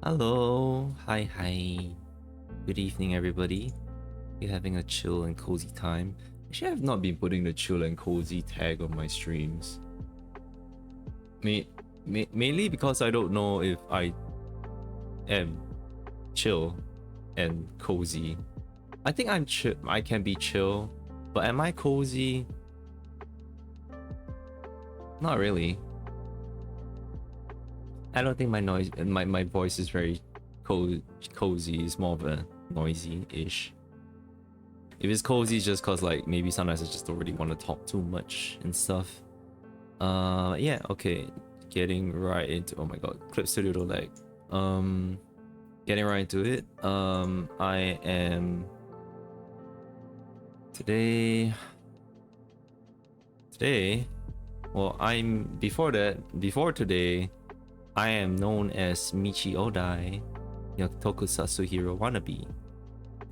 Hello, hi. Good evening, everybody. You're having a chill and cozy time. Actually, I've not been putting the chill and cozy tag on my streams. Mainly because I don't know if I am chill and cozy. I think I'm chill. I can be chill, but am I cozy? Not really. I don't think my voice is very cozy. It's more of a noisy-ish. If it's cozy, it's just cause like maybe sometimes I just don't really want to talk too much and stuff. Yeah, okay. Getting right into, oh my god, Clip Studio to lag. Getting right into it. I am today. Well, I'm before today. I am known as Michi Odai, your tokusatsu hero wannabe,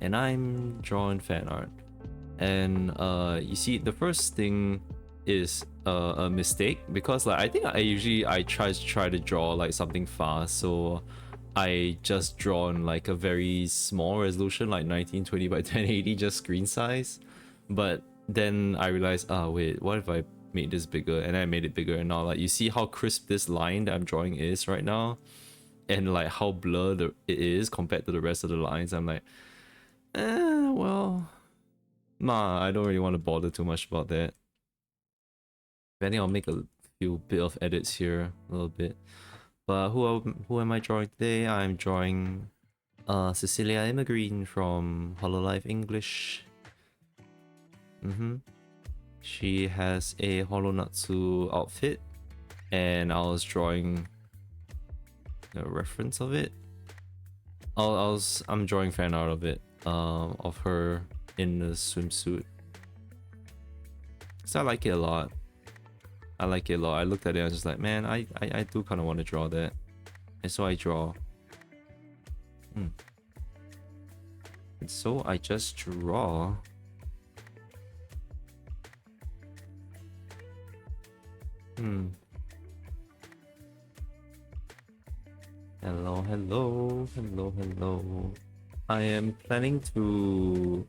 and I'm drawing fan art. And you see, the first thing is a mistake, because like I think I try to draw like something fast, so I just draw in like a very small resolution, like 1920 by 1080, just screen size. But then I realized, wait, what if I made this bigger? And I made it bigger, and now like you see how crisp this line that I'm drawing is right now, and like how blurred it is compared to the rest of the lines. I'm like, well, nah, I don't really want to bother too much about that. I think I'll make a few bit of edits here, a little bit. But who am I drawing today? I'm drawing Cecilia ImmaRenderHer from Hololive English. She has a Holonatsu outfit, and I was drawing a reference of it. I'm drawing fan art of it, of her in the swimsuit. So I like it a lot. I looked at it, I was just like, man, I do kind of want to draw that. And so I draw. And so I just draw. Hello. I am planning to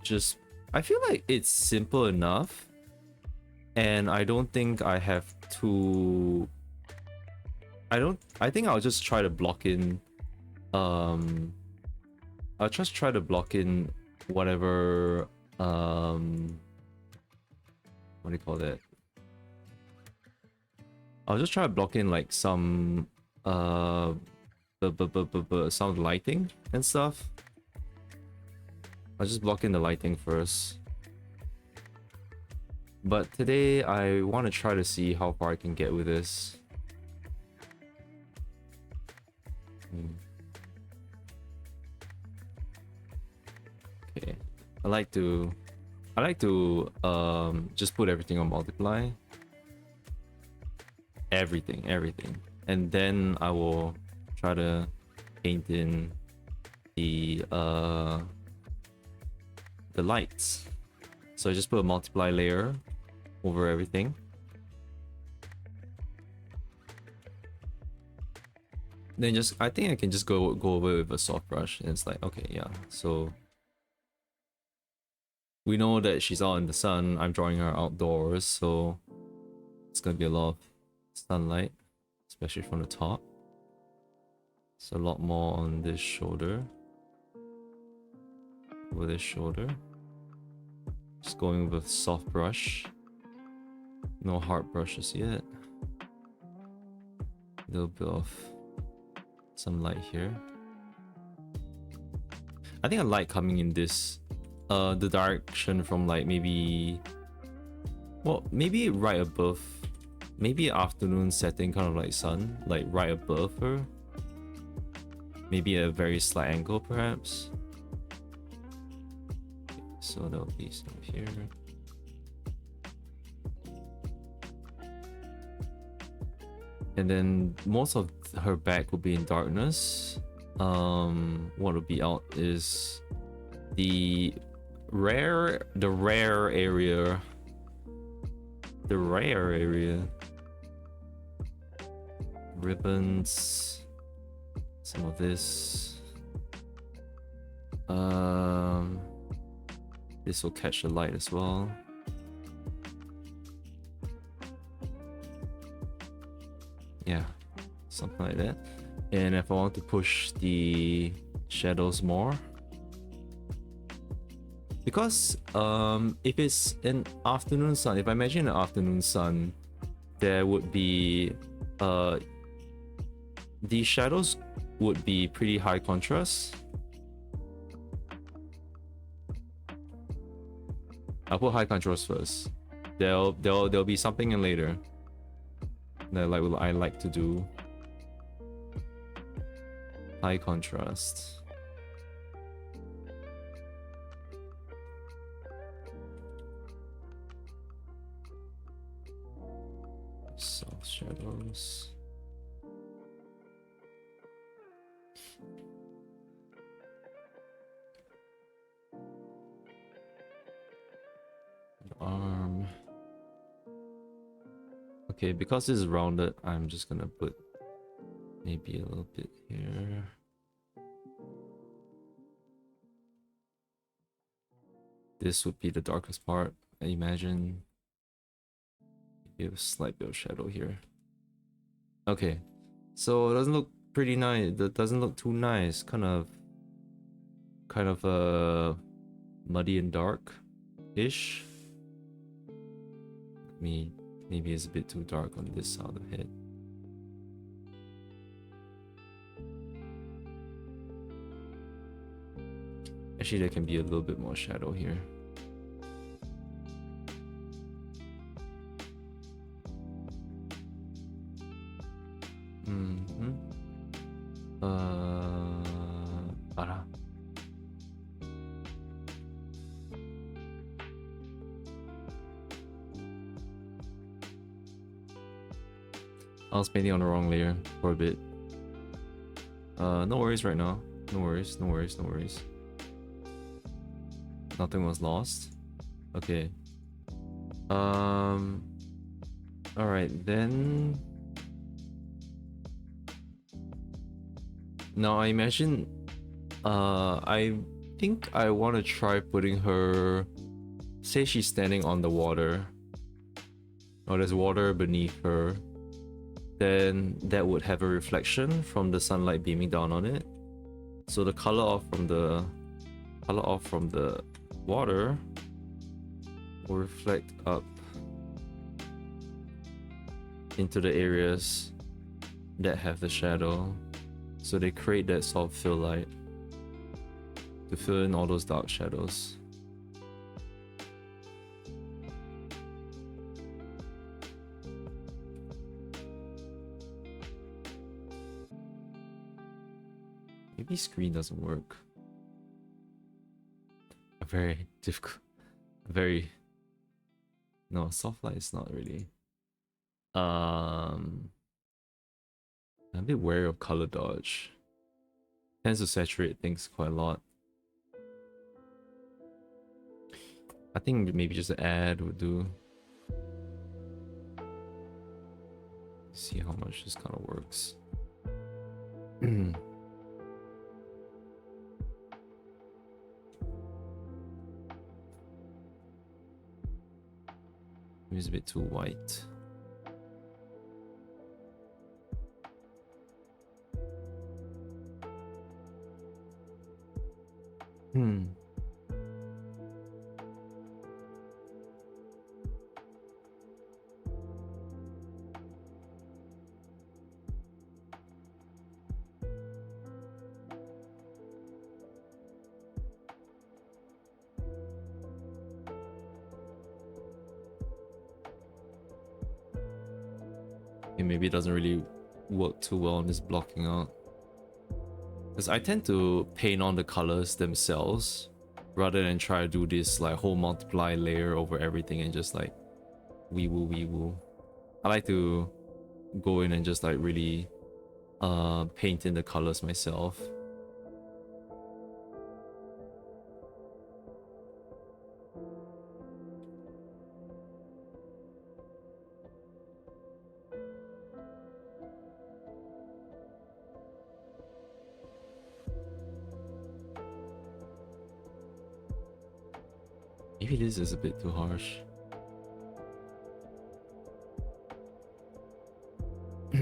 just, I feel like it's simple enough, and I don't think I have to, I think I'll just try to block in, I'll just try to block in whatever, what do you call that? I'll just try to block in like some some lighting and stuff. I'll just block in the lighting first. But today I want to try to see how far I can get with this. Okay. I like to just put everything on multiply. Everything. And then I will try to paint in the lights. So I just put a multiply layer over everything. Then I think I can just go over with a soft brush, and it's like, okay, yeah. So we know that she's out in the sun. I'm drawing her outdoors, so it's gonna be a lot of sunlight, especially from the top. So a lot more on this shoulder. Over this shoulder. Just going with a soft brush. No hard brushes yet. A little bit of some light here. I think I like coming in this, the direction from like maybe right above, maybe afternoon setting, kind of like sun, like right above her. Maybe a very slight angle, perhaps. Okay, so there'll be some here. And then most of her back will be in darkness. What will be out is the rare area. Ribbons. Some of this. This will catch the light as well. Yeah, something like that. And if I want to push the shadows more, because if it's an afternoon sun, if I imagine an afternoon sun, there would be the shadows would be pretty high contrast. I'll put high contrast first. There'll be something in later that I like to do. High contrast. Soft shadows. Arm. Okay, because this is rounded, I'm just gonna put maybe a little bit here. This would be the darkest part, I imagine. Give a slight bit of shadow here. Okay, so it doesn't look pretty nice. That doesn't look too nice. Kind of muddy and dark-ish. Maybe it's a bit too dark on this side of the head. Actually, there can be a little bit more shadow here. I was painting on the wrong layer for a bit. No worries right now. No worries, no worries, no worries. Nothing was lost. Okay. Alright, then... Now I imagine... I think I want to try putting her... Say she's standing on the water. Or there's water beneath her. Then that would have a reflection from the sunlight beaming down on it. So the color off from the water will reflect up into the areas that have the shadow. So they create that sort of fill light to fill in all those dark shadows. Maybe screen doesn't work. Very difficult. No, soft light is not really. I'm a bit wary of color dodge. Tends to saturate things quite a lot. I think maybe just an add would do. See how much this kind of works. Maybe it's a bit too white. Maybe it doesn't really work too well on this blocking out. Because I tend to paint on the colors themselves rather than try to do this like whole multiply layer over everything and just like wee woo. I like to go in and just like really paint in the colors myself. Maybe this is a bit too harsh. I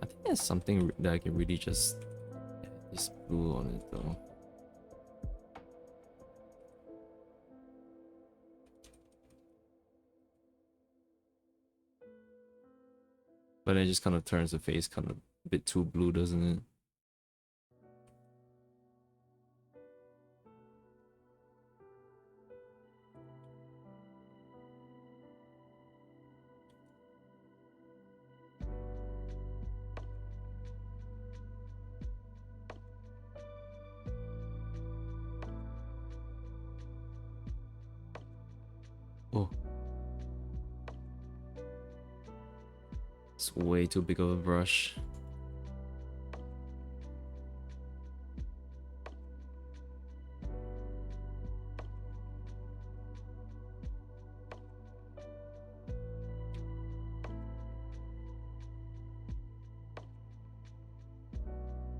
think there's something that I can really just add this blue on it though. But it just kind of turns the face kind of a bit too blue, doesn't it? Oh. It's way too big of a brush.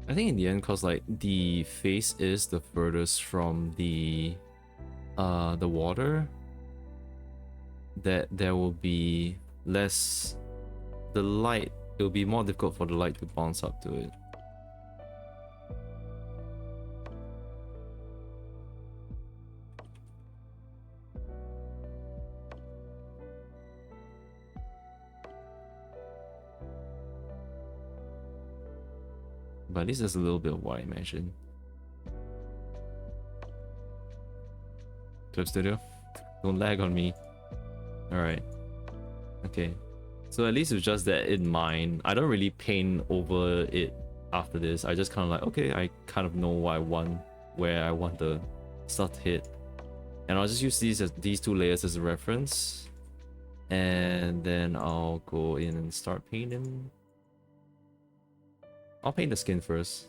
I think in the end, cause like the face is the furthest from the water, that there will be less the light. It will be more difficult for the light to bounce up to it. But at least there's a little bit of what I imagine. Clip Studio, don't lag on me. Alright. Okay. So at least with just that in mind, I don't really paint over it after this. I just kind of like, okay, I kind of know what I want, where I want the stuff to hit. And I'll just use these two layers as a reference. And then I'll go in and start painting. I'll paint the skin first.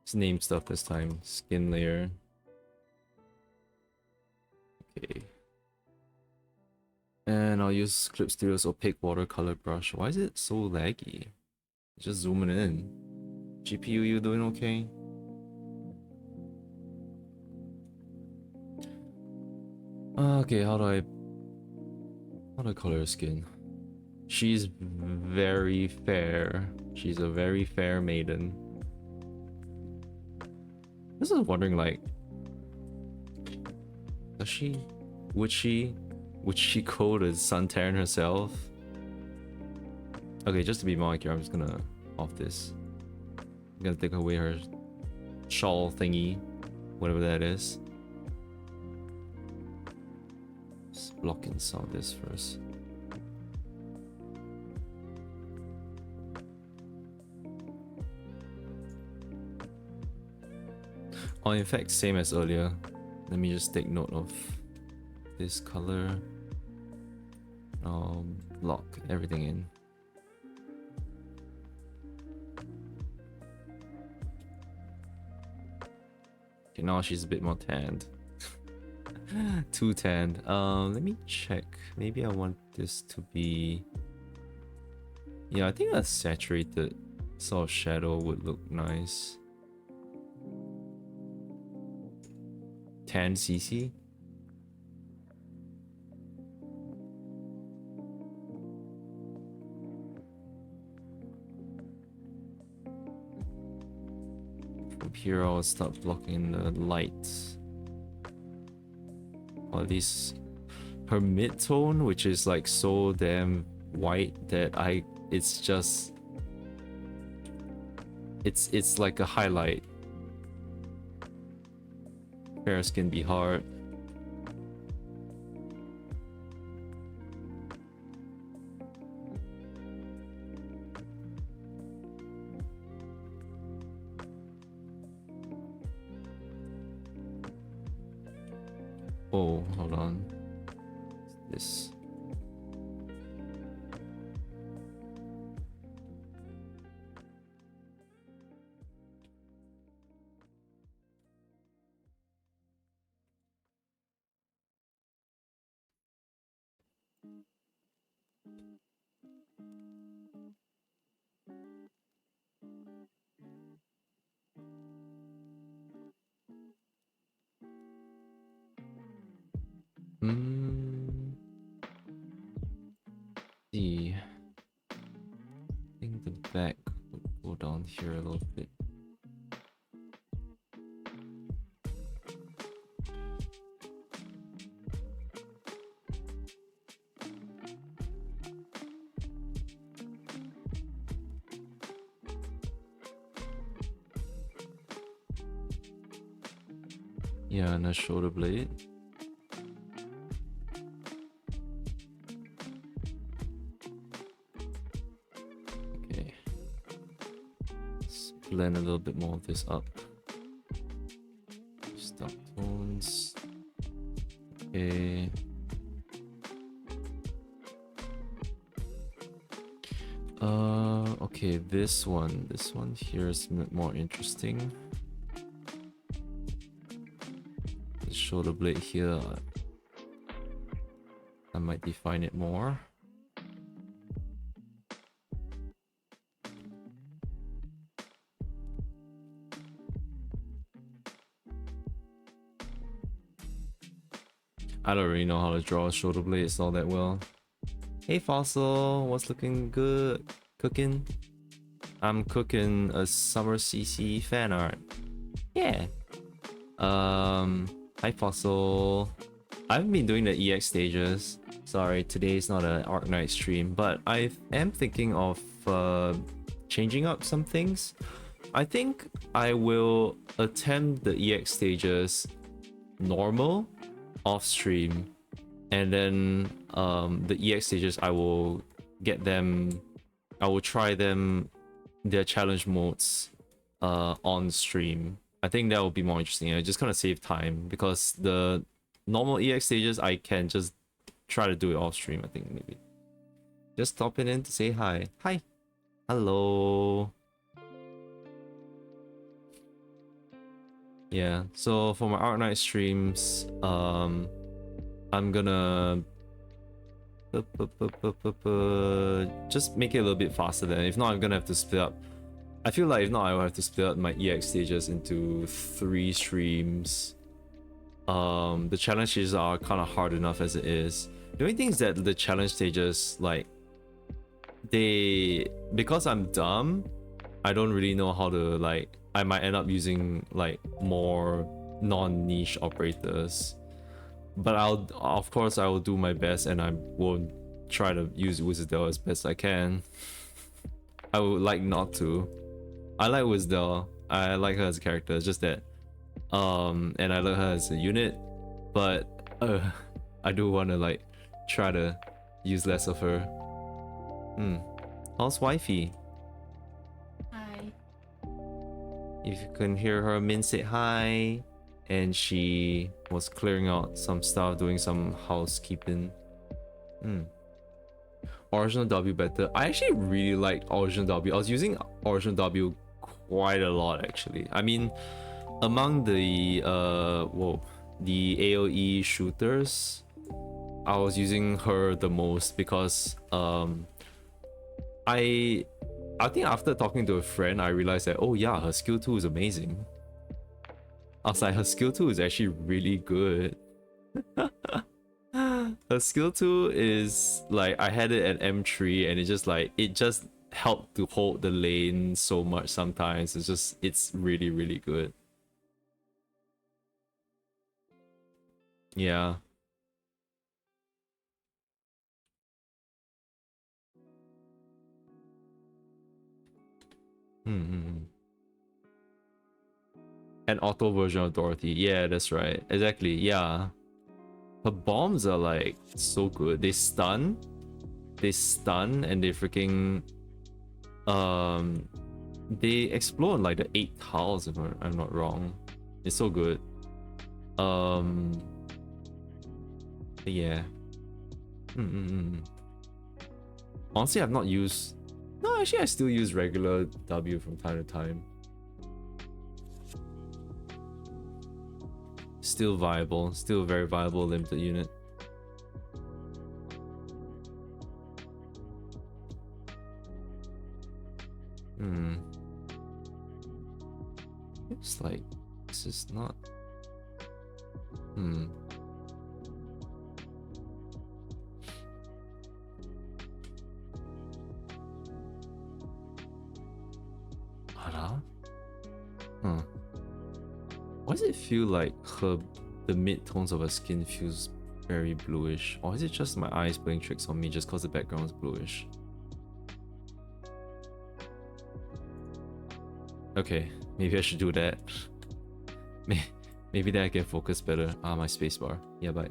Just name stuff this time. Skin layer. Okay. And I'll use Clip Studio's opaque watercolor brush. Why is it so laggy? Just zooming in. GPU, you doing okay? Okay, how do I color her skin? She's very fair. She's a very fair maiden. I was just wondering, like, would she go to Suntan herself? Okay, just to be more accurate, I'm just gonna off this. I'm gonna take away her shawl thingy, whatever that is. Just blocking some of this first. Oh, in fact, same as earlier. Let me just take note of this color. Lock everything in. Okay, now she's a bit more tanned. Too tanned. Let me check. Maybe I want this to be... Yeah, I think a saturated sort of shadow would look nice. 10 cc. From here I'll start blocking the lights. Or at least her mid-tone, which is like so damn white that it's just it's like a highlight. Fair skin be hard. Oh, hold on. This. See. I think the back would go down here a little bit. Yeah, and a shoulder blade. Okay. Let's blend a little bit more of this up. Stop tones. Okay. Okay, this one here is a bit more interesting. The shoulder blade here, I might define it more. I don't really know how to draw shoulder blades all that well. Hey Fossil, what's looking good? Cooking? I'm cooking a summer CC fan art. Yeah. Hi Fossil. I haven't been doing the EX stages. Sorry, today is not an Arknight stream, but I am thinking of changing up some things. I think I will attempt the EX stages normal off stream, and then the EX stages I will try them, their challenge modes on stream. I think that will be more interesting. I just kind of save time, because the normal EX stages I can just try to do it off stream. I think maybe just stopping in to say hi. Hi. Hello. Yeah, so for my Arknight streams, I'm gonna just make it a little bit faster then. If not, I'm gonna have to split up. I feel like if not, I will have to split up my EX stages into 3 streams. The challenge stages are kind of hard enough as it is. The only thing is that the challenge stages, like, because I'm dumb, I don't really know how to, like, I might end up using like more non-niche operators, but of course I will do my best, and I will try to use Wizdell as best I can. I would like not to. I like Wizdell. I like her as a character. It's just that and I like her as a unit, but I do want to like try to use less of her. How's wifey? If you can hear her, Min said hi, and she was clearing out some stuff, doing some housekeeping. Original W better. I actually really liked Original W. I was using Original W quite a lot actually. I mean, among the the AoE shooters, I was using her the most, because I think after talking to a friend, I realized that, oh yeah, her skill 2 is amazing. I was like, her skill 2 is actually really good. Her skill 2 is like, I had it at M3, and it just helped to hold the lane so much sometimes. It's really, really good. Yeah. An auto version of Dorothy. Yeah, that's right. Exactly. Yeah. Her bombs are like so good. They stun, and they freaking they explode like the 8 tiles, if I'm not wrong. It's so good. Yeah. Honestly, I've not used. No, actually, I still use regular W from time to time. Still viable, still very viable limited unit. It's like this is not. Huh. Why does it feel like the mid-tones of her skin feels very bluish? Or is it just my eyes playing tricks on me just because the background is bluish? Okay, maybe I should do that. Maybe that I can focus better. Ah, my spacebar. Yeah, bye.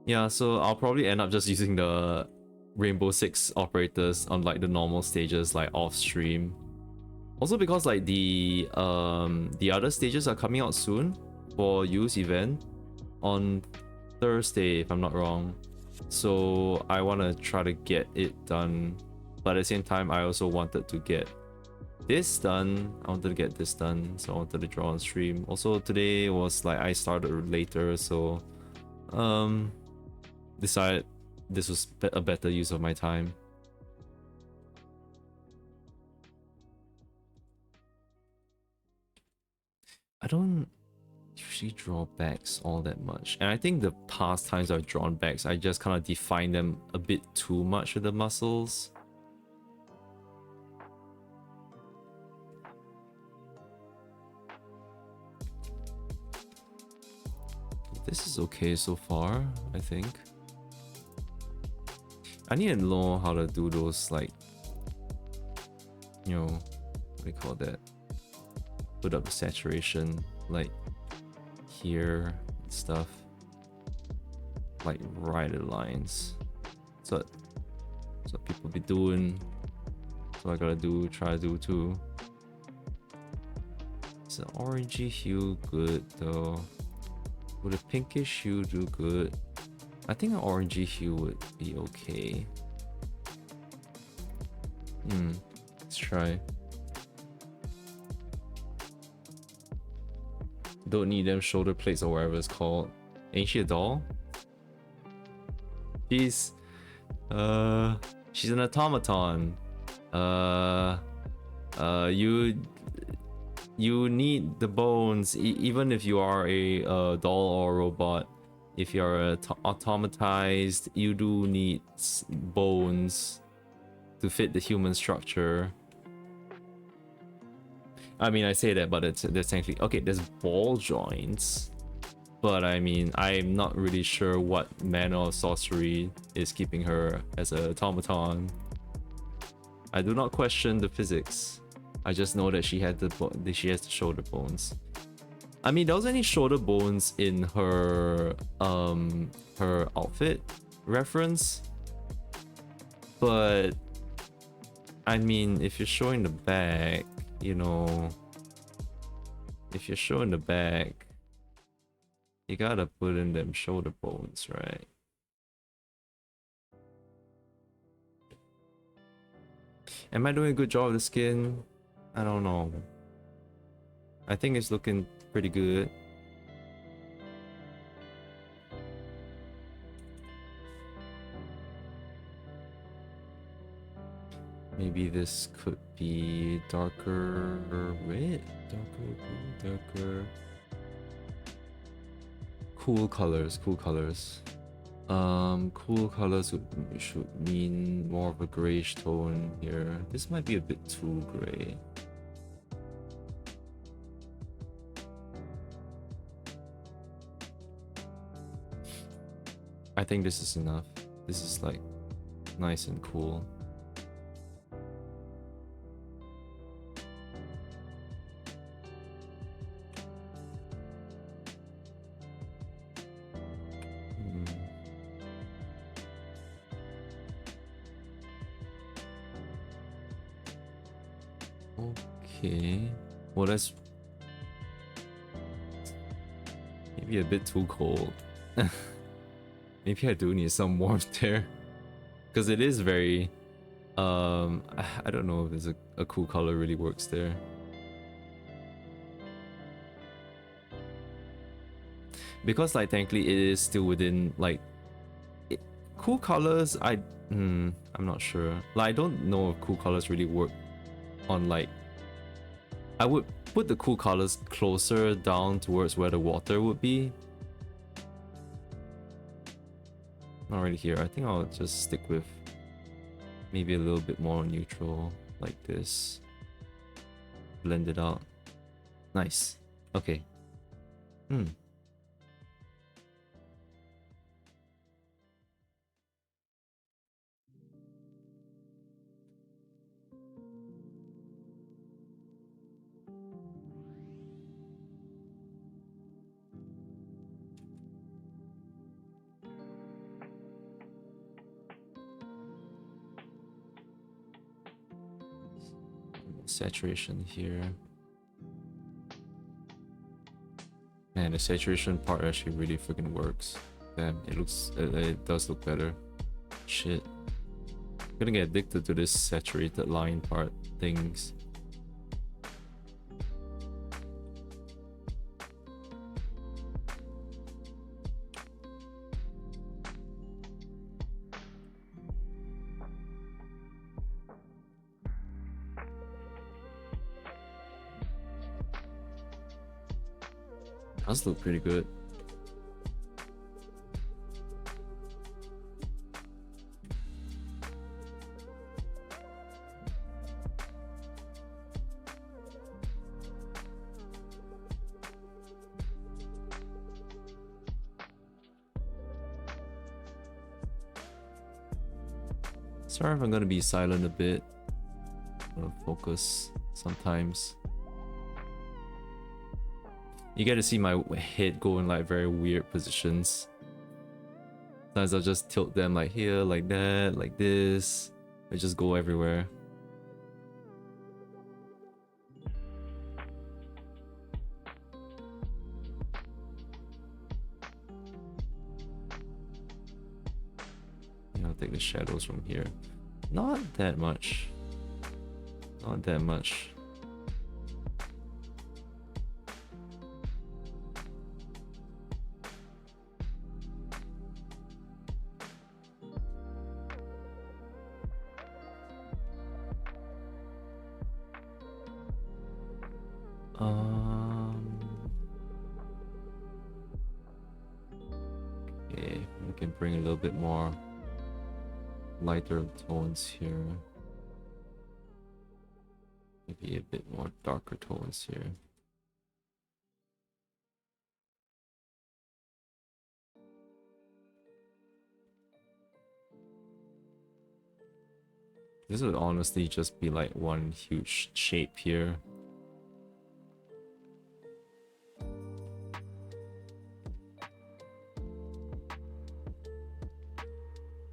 Yeah, so I'll probably end up just using the Rainbow Six operators on like the normal stages, like off stream. Also because like the other stages are coming out soon for use event on Thursday, if I'm not wrong. So I want to try to get it done, but at the same time I also wanted to get this done. I wanted to get this done, so I wanted to draw on stream. Also today was like I started later, so decided this was a better use of my time. I don't usually draw backs all that much, and I think the past times I've drawn backs, I just kind of define them a bit too much with the muscles. This is okay so far, I think. I need to know how to do those, like, you know, what do you call that? Put up saturation, like here and stuff, like right at lines. So that's what people be doing. So I gotta try to do too. Is the orangey hue good though? Would a pinkish hue do good? I think an orangey hue would be okay. Let's try. Don't need them shoulder plates or whatever it's called. Ain't she a doll? She's an automaton. You need the bones, even if you are a doll or a robot. If you're automatized, you do need bones to fit the human structure. I mean, I say that, but there's technically okay. There's ball joints, but I mean, I'm not really sure what manner of sorcery is keeping her as an automaton. I do not question the physics. I just know that she has the shoulder bones. I mean, there wasn't any shoulder bones in her her outfit reference, but I mean, if you're showing the back, you know, if you're showing the back, you gotta put in them shoulder bones, right? Am I doing a good job of the skin? I don't know. I think it's looking pretty good. Maybe this could be darker red, darker. Cool colors, cool colors. Cool colors should mean more of a grayish tone here. This might be a bit too gray. I think this is enough. This is like nice and cool. Okay. Well, that's maybe a bit too cold. Maybe I do need some warmth there, because it is very I don't know if it's a cool color really works there. Because like technically it is still within like cool colors. I'm not sure. Like I don't know if cool colors really work on like, I would put the cool colors closer down towards where the water would be. Not really here. I think I'll just stick with Maybe a little bit more neutral, like this. Blend it out. Nice. Okay. Saturation here. Man, the saturation part actually really freaking works. Damn, it does look better. Shit. I'm gonna get addicted to this saturated line part things. Does look pretty good. Sorry if I'm gonna be silent a bit. I'm gonna focus sometimes. You get to see my head go in like very weird positions. Sometimes I'll just tilt them like here, like that, like this. They just go everywhere. I'll take the shadows from here. Not that much. Not that much. Okay, we can bring a little bit more lighter tones here. Maybe a bit more darker tones here. This would honestly just be like one huge shape here.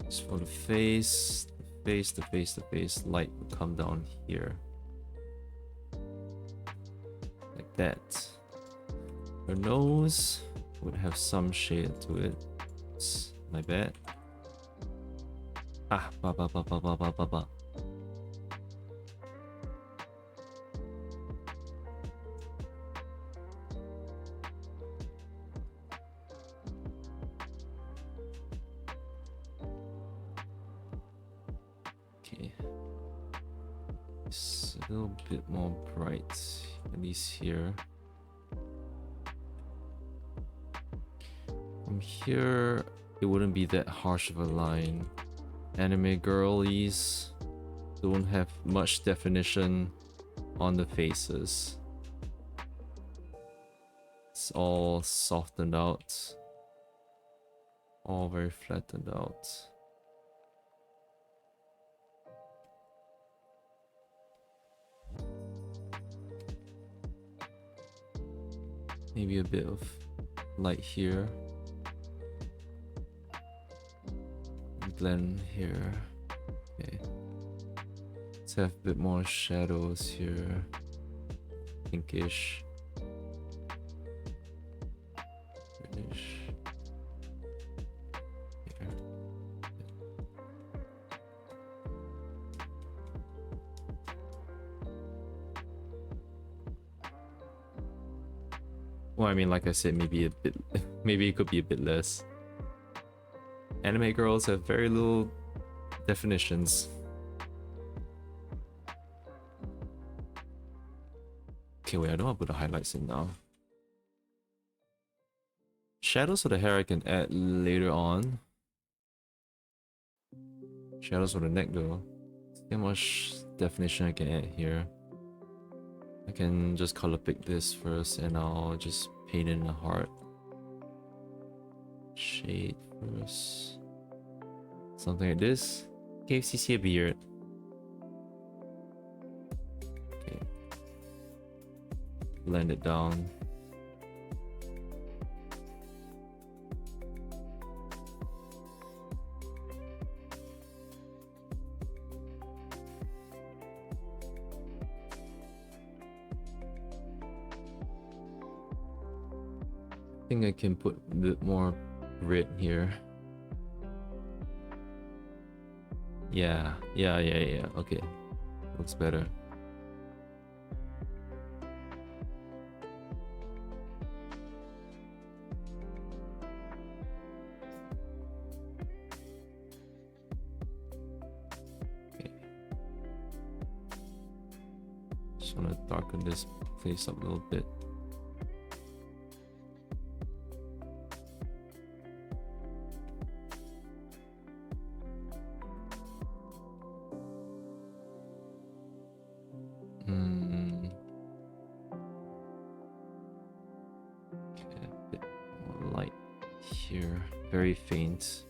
Just for the face, the face, light will come down here. Like that. Her nose would have some shade to it. It's my bad. Ah, ba ba ba ba ba ba ba ba. Okay. It's a little bit more bright, at least here. From here, it wouldn't be that harsh of a line. Anime girlies don't have much definition on the faces. It's all softened out. All very flattened out. Maybe a bit of light here. Blend here. Okay. Let's have a bit more shadows here. Pinkish. Reddish. Here. Well, I mean, like I said, maybe a bit, maybe it could be a bit less. Anime girls have very little definitions. Okay, wait, I don't want to put the highlights in now. Shadows for the hair I can add later on. Shadows for the neck though. how much definition I can add here. I can just color pick this first and I'll just paint in a heart. Shade first. Something like this. Gave CC a beard. Okay. Blend it down. I think I can put a bit more red here. Yeah. Okay. Looks better. Okay. Just want to darken this place up a little bit. Very faint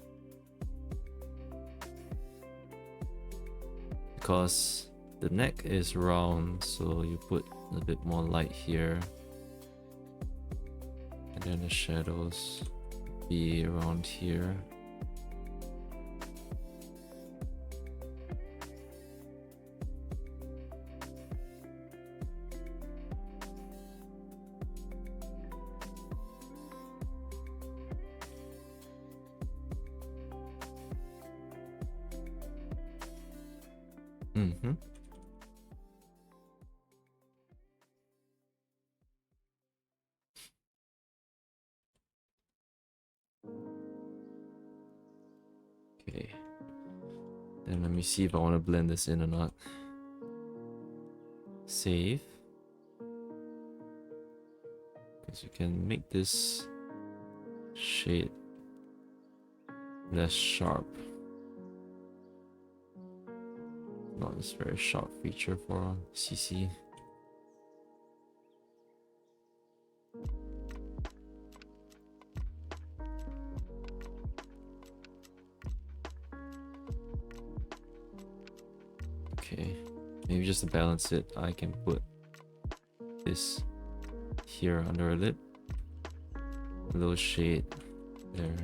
because the neck is round, so you put a bit more light here, and then the shadows be around here. Okay, then let me see if I want to blend this in or not. Save, because you can make this shade less sharp. Not this very sharp feature for CC. Okay, maybe just to balance it, I can put this here under a lip, a little shade there.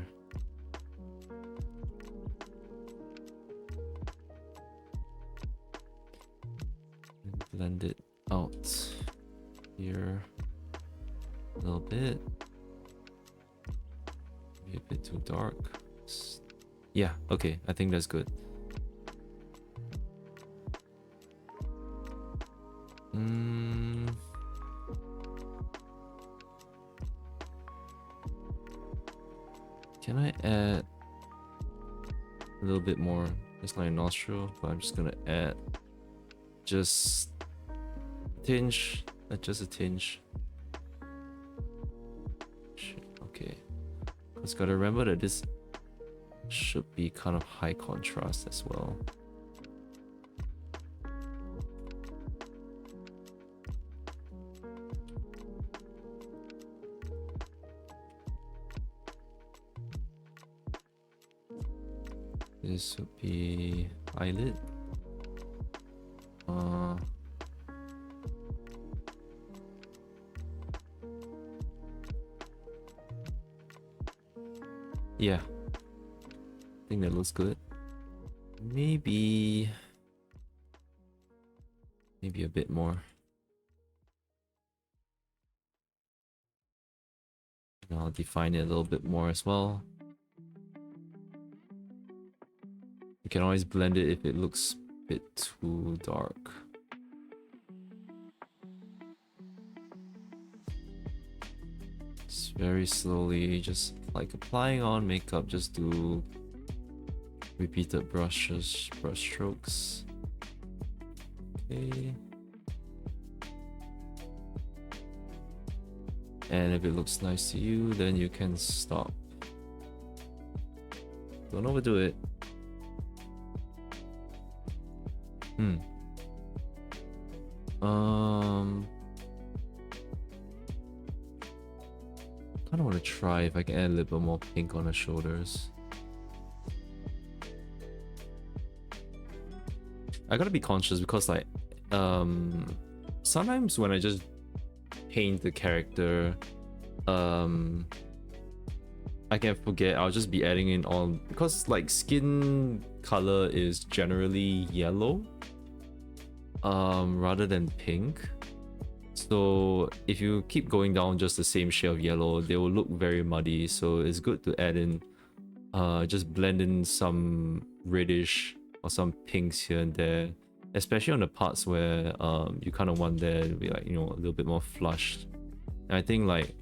And blend it out here a little bit. Maybe a bit too dark. Yeah, okay, I think that's good. Can I add a little bit more? It's like a nostril, but I'm just gonna add just a tinge, just a tinge. Okay, just gotta remember that this should be kind of high contrast as well. This would be eyelid. Yeah, I think that looks good. Maybe a bit more. And I'll define it a little bit more as well. You can always blend it if it looks a bit too dark. Just very slowly, just like applying on makeup, just do repeated brush strokes. Okay. And if it looks nice to you, then you can stop. Don't overdo it. Hmm. Kind of want to try if I can add a little bit more pink on the shoulders. I gotta be conscious because like sometimes when I just paint the character, I can forget. I'll just be adding in all, because like skin color is generally yellow rather than pink. So if you keep going down just the same shade of yellow, they will look very muddy. So it's good to add in just blend in some reddish or some pinks here and there, especially on the parts where you kind of want there to be like, you know, a little bit more flushed. And I think like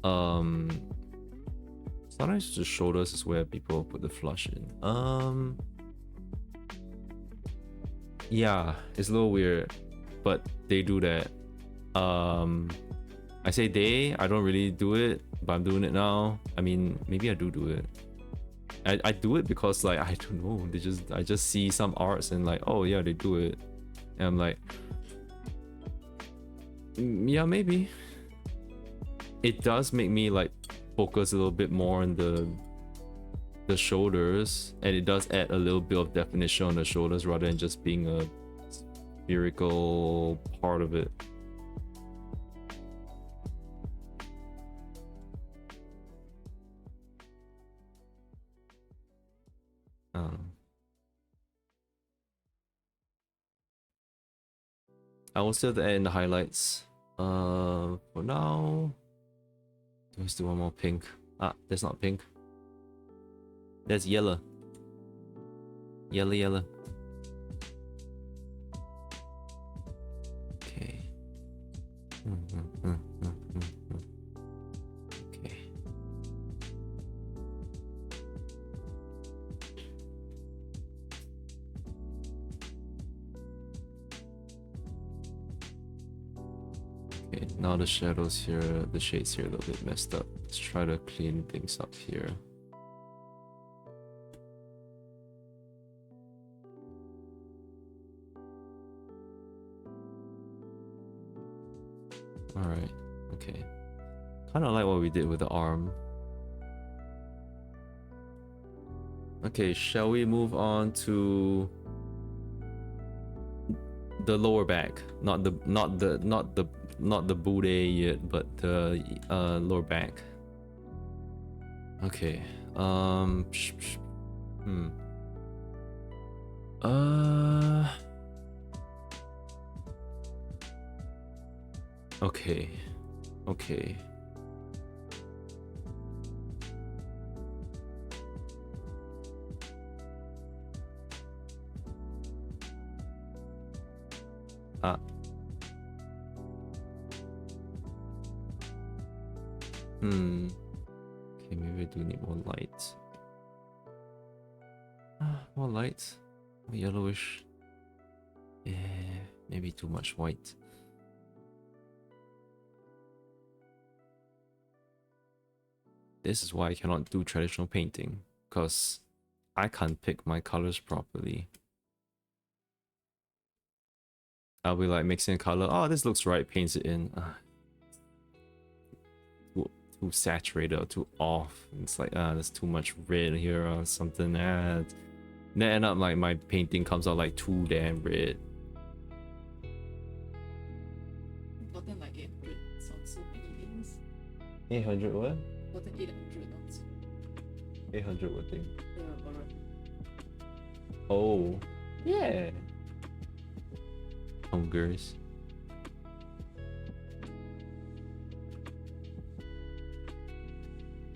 sometimes the shoulders is where people put the flush in. Yeah, it's a little weird, but they do that. I say they, I don't really do it, but I'm doing it now. I mean, maybe I do it. I do it because like, I don't know, I just see some arts and like, oh yeah, they do it. And I'm like, yeah, maybe. It does make me like focus a little bit more on the shoulders, and it does add a little bit of definition on the shoulders rather than just being a spherical part of it. I will still add in the highlights. For now, let's do one more pink. Ah, that's not pink. That's yellow. Yellow. Okay. Okay. Okay, now the shadows here, the shades here a little bit messed up. Let's try to clean things up here. Alright, okay. Kind of like what we did with the arm. Okay, shall we move on to the lower back? Not the booty yet, but the lower back. Okay. Okay. Okay. Okay, maybe I do need more light. More light. More yellowish. Yeah, maybe too much white. This is why I cannot do traditional painting, because I can't pick my colors properly. I'll be like mixing a color. Oh, this looks right. Paints it in. Too saturated or too off. It's like, there's too much red here or something. Then end up like my painting comes out like too damn red. Gotten like 800 sounds so many things. 800 what? Gotten 800 sounds. 800 what thing? Alright. Oh, yeah. Hungers.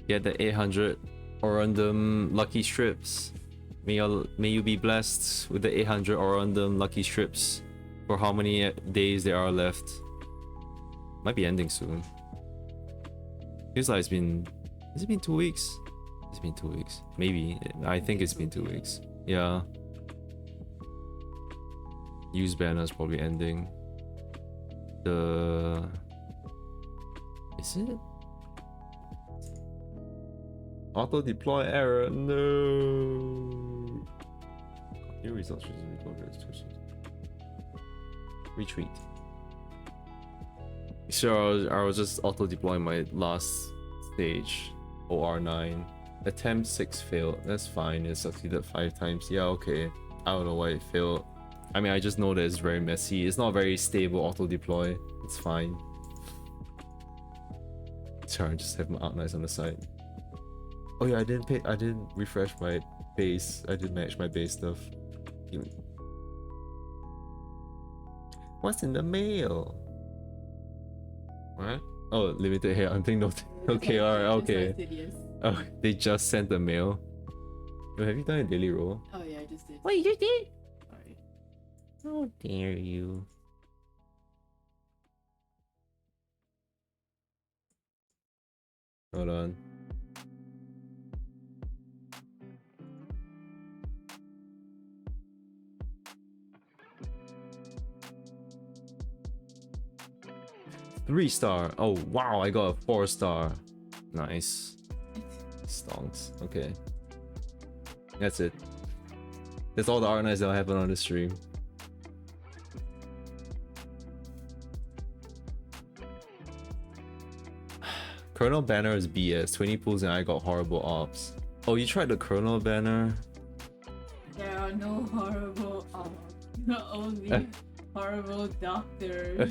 Get the 800 Orundum lucky strips. May you be blessed with the 800 Orundum lucky strips for how many days there are left. Might be ending soon. Feels like it's been... Has it been 2 weeks? It's been 2 weeks. Maybe. I think it's been 2 weeks. Yeah. Use banner's probably ending. Is it? Auto deploy error. No. New results using progress too soon. Retreat. Sure, I was just auto deploying my last stage. OR9. Attempt 6 failed. That's fine. It succeeded 5 times. Yeah, okay. I don't know why it failed. I mean, I just know that it's very messy. It's not very stable auto deploy. It's fine. Sorry, I just have my Arknights on the side. Oh yeah, I didn't refresh my base. I didn't match my base stuff. What's in the mail? What? Oh, limited hair hunting note. Okay, alright, okay. Oh, they just sent the mail. Yo, have you done a daily roll? Oh yeah, I just did. What, you just did? Sorry. How dare you? Hold on. Three star. Oh wow, I got a 4-star. Nice. Stonks. Okay. That's it. That's all the Arknights that'll happen on the stream. Colonel banner is BS. 20 pulls and I got horrible ops. Oh, you tried the Colonel banner? There are no horrible only horrible doctors.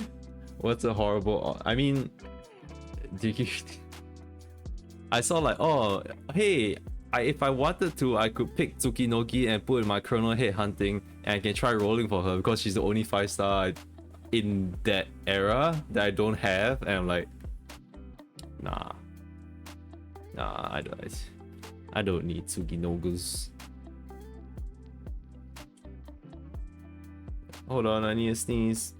What's a horrible I mean, did you I saw like, oh hey, if I wanted to, I could pick Tsukinogi and put in my Colonel head hunting and I can try rolling for her because she's the only 5-star in that era that I don't have, and I'm like, nah, I don't need Tsukinogus. Hold on, I need a sneeze.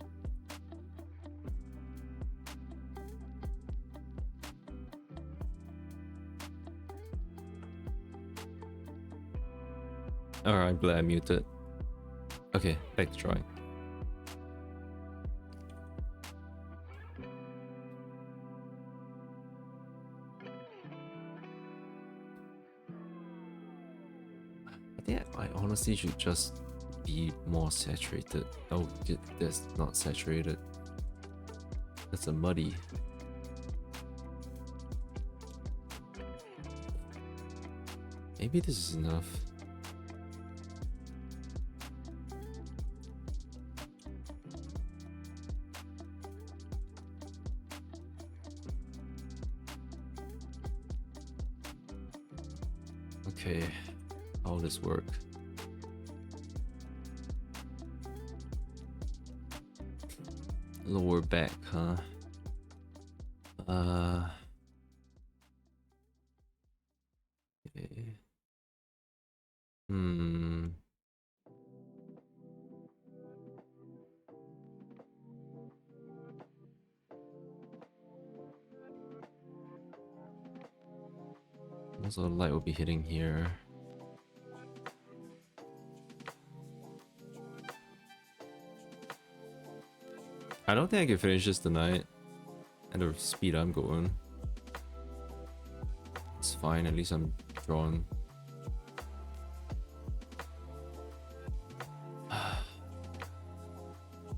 Alright, glad I muted. Okay, back to drawing. I think I honestly should just be more saturated. Oh, that's not saturated. That's a muddy. Maybe this is enough. Okay, how will this work? Lower back, huh? Okay. Most of the light will be hitting here. I don't think I can finish this tonight at the speed I'm going. It's fine, at least I'm drawing.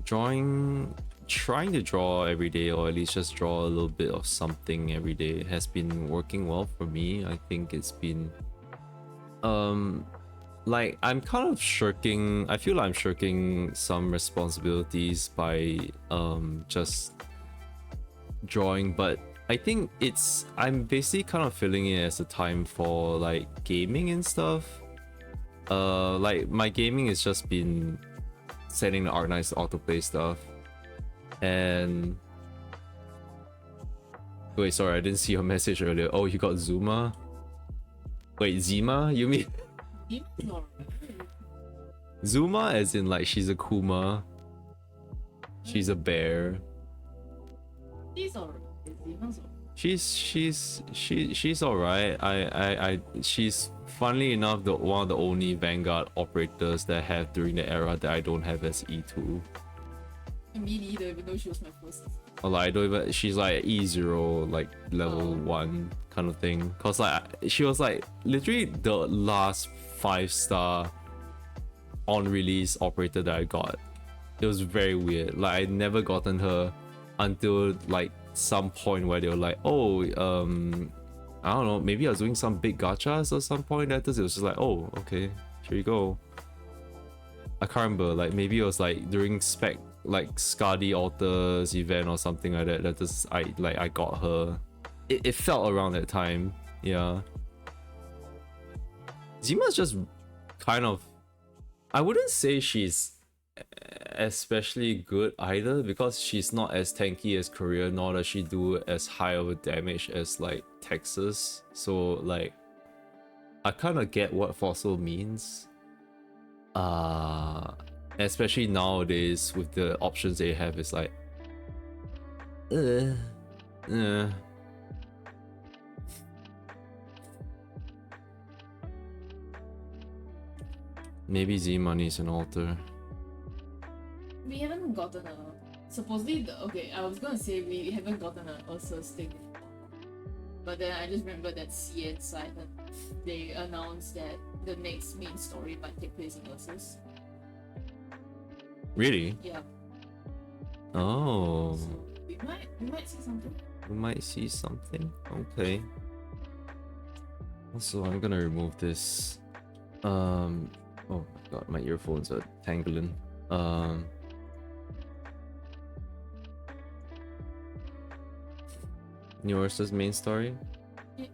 Trying to draw every day, or at least just draw a little bit of something every day, has been working well for me. I think it's been like I'm kind of shirking, I feel like I'm shirking some responsibilities by just drawing, but I think I'm basically kind of feeling it as a time for like gaming and stuff. Like my gaming has just been setting the Arknights autoplay stuff. And wait, sorry, I didn't see your message earlier. Oh, you got Zuma? Wait, Zima? You mean Zuma as in like she's a Kuma? She's a bear. She's alright. She's alright. She's funnily enough one of the only Vanguard operators that I have during the era that I don't have as E2. Me neither, even though she was my first. Or like I don't even, she's like E0 like level 1 kind of thing. Cause like she was like literally the last 5-star on release operator that I got. It was very weird. Like I never gotten her until like some point where they were like, oh, I don't know, maybe I was doing some big gachas or some point that it was just like, oh, okay, here you go. I can't remember, like maybe it was like during spec like Skadi Alters event or something like that. That just I got her. It felt around that time, yeah. Zima's just kind of, I wouldn't say she's especially good either, because she's not as tanky as Korea, nor does she do as high of a damage as like Texas. So like I kind of get what Fossil means, especially nowadays with the options they have. It's like maybe Zima needs an altar. We haven't gotten a... Supposedly, okay, I was gonna say we haven't gotten an Ursus thing. But then I just remember that CN side that they announced that the next main story might take place in Ursus. Really? Yeah. Oh. So we might see something. We might see something. Okay. Also, I'm gonna remove this. Oh my god, my earphones are tangling. New Ursa's main story? Yeah.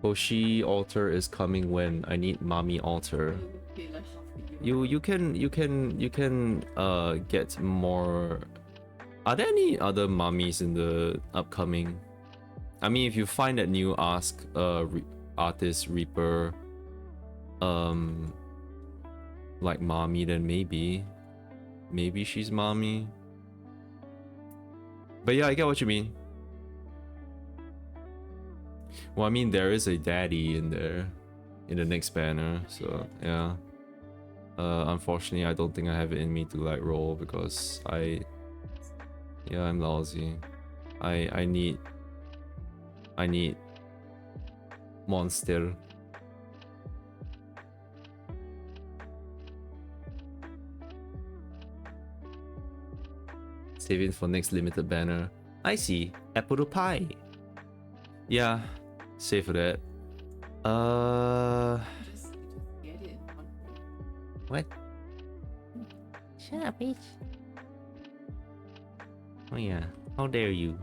Hoshi altar is coming when I need Mami altar. Okay, like half the year. You can get more. Are there any other mummies in the upcoming? I mean, if you find that new Ask Artist Reaper like mommy, then maybe she's mommy. But yeah, I get what you mean. Well, I mean, there is a daddy in there in the next banner, so yeah. Unfortunately, I don't think I have it in me to like roll because I'm lousy. I need monster. Save it for next limited banner. I see. Apple pie. Yeah, save for that. Just get it. What? Shut up, bitch. Oh yeah, how dare you?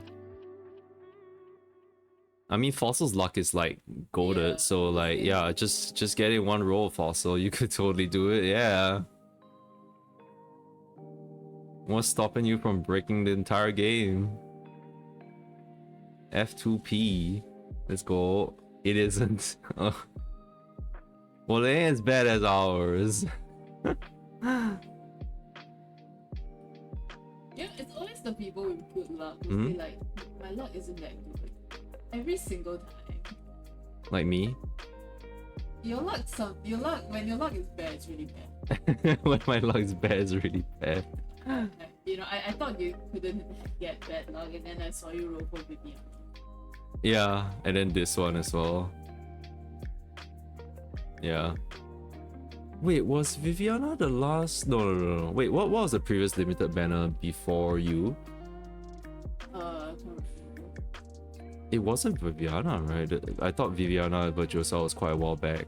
I mean, Fossil's luck is like goated, Yeah, so like yeah, just get in one roll, Fossil. You could totally do it, yeah. What's stopping you from breaking the entire game? F2P. Let's go. It isn't. Well, it ain't as bad as ours. Yeah, it's always the people with good luck who say like, my luck isn't that good. Every single time. Like me? When your luck is bad, it's really bad. When my luck is bad, it's really bad. You know, I thought you couldn't get bad luck, and then I saw you roll for Vivian. Yeah, and then this one as well. Yeah. Wait, was Viviana the last? No. Wait, what was the previous limited banner before you? It wasn't Viviana, right? I thought Viviana Virtuosa was quite a while back.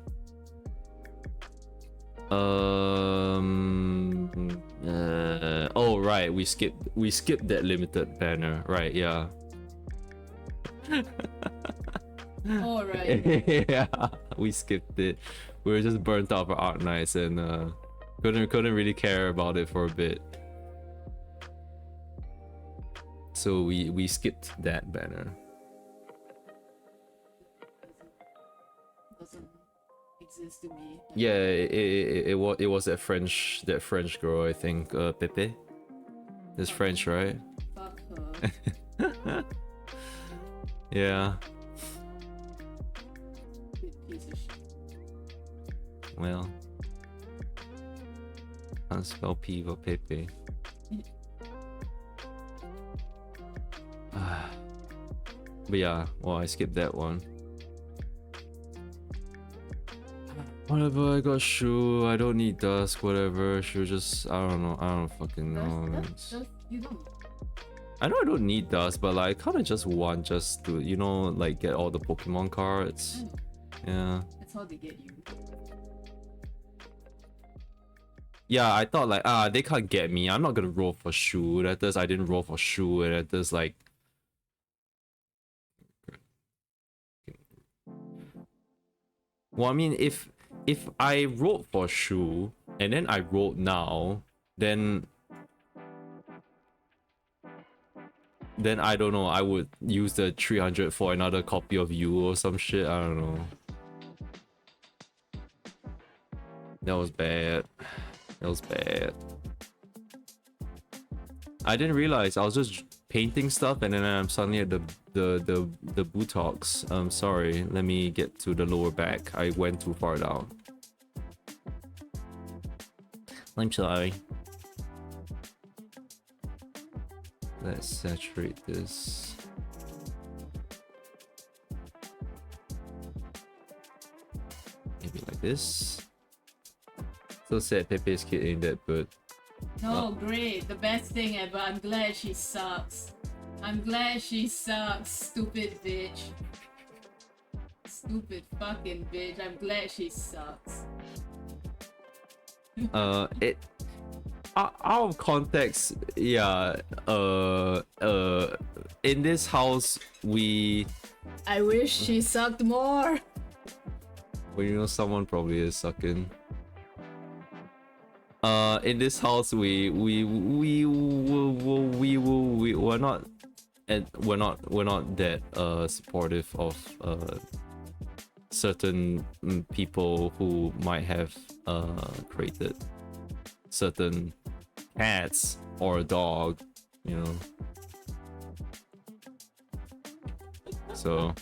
Oh right, we skipped that limited banner, right? Yeah. Oh right. Yeah, we skipped it. We were just burnt out for Art Knights and couldn't really care about it for a bit. So we skipped that banner. Doesn't exist to me. Yeah, it was that French girl, I think, Pepe. It's French, right? Fuck her. Yeah. Piece of shit. Well, can't spell P for Pepe. But yeah, well, I skipped that one. Whatever, I got Shu. I don't need Dusk. Whatever. Shu just. I don't know. I don't fucking know. You don't. I know I don't need Dusk, but like, I kind of just want just to, you know, like get all the Pokemon cards. Yeah. That's how they get you. Yeah, I thought like, they can't get me. I'm not gonna roll for Shu. That does, I didn't roll for Shu. And that does like. Well, I mean, if I rolled for Shu and then I rolled now, then I don't know, I would use the 300 for another copy of you or some shit. I don't know. That was bad. That was bad. I didn't realize I was just painting stuff and then I'm suddenly at the buttocks. Sorry, let me get to the lower back. I went too far down. I'm sorry. Let's saturate this. Maybe like this. So sad Pepe's kid ain't that good. No, great. The best thing ever. I'm glad she sucks. I'm glad she sucks, stupid bitch. Stupid fucking bitch. I'm glad she sucks. It out of context, yeah. In this house, we. I wish she sucked more. Well, you know, someone probably is sucking. In this house, we're not, and we're not that supportive of certain people who might have created certain cats or a dog, you know. So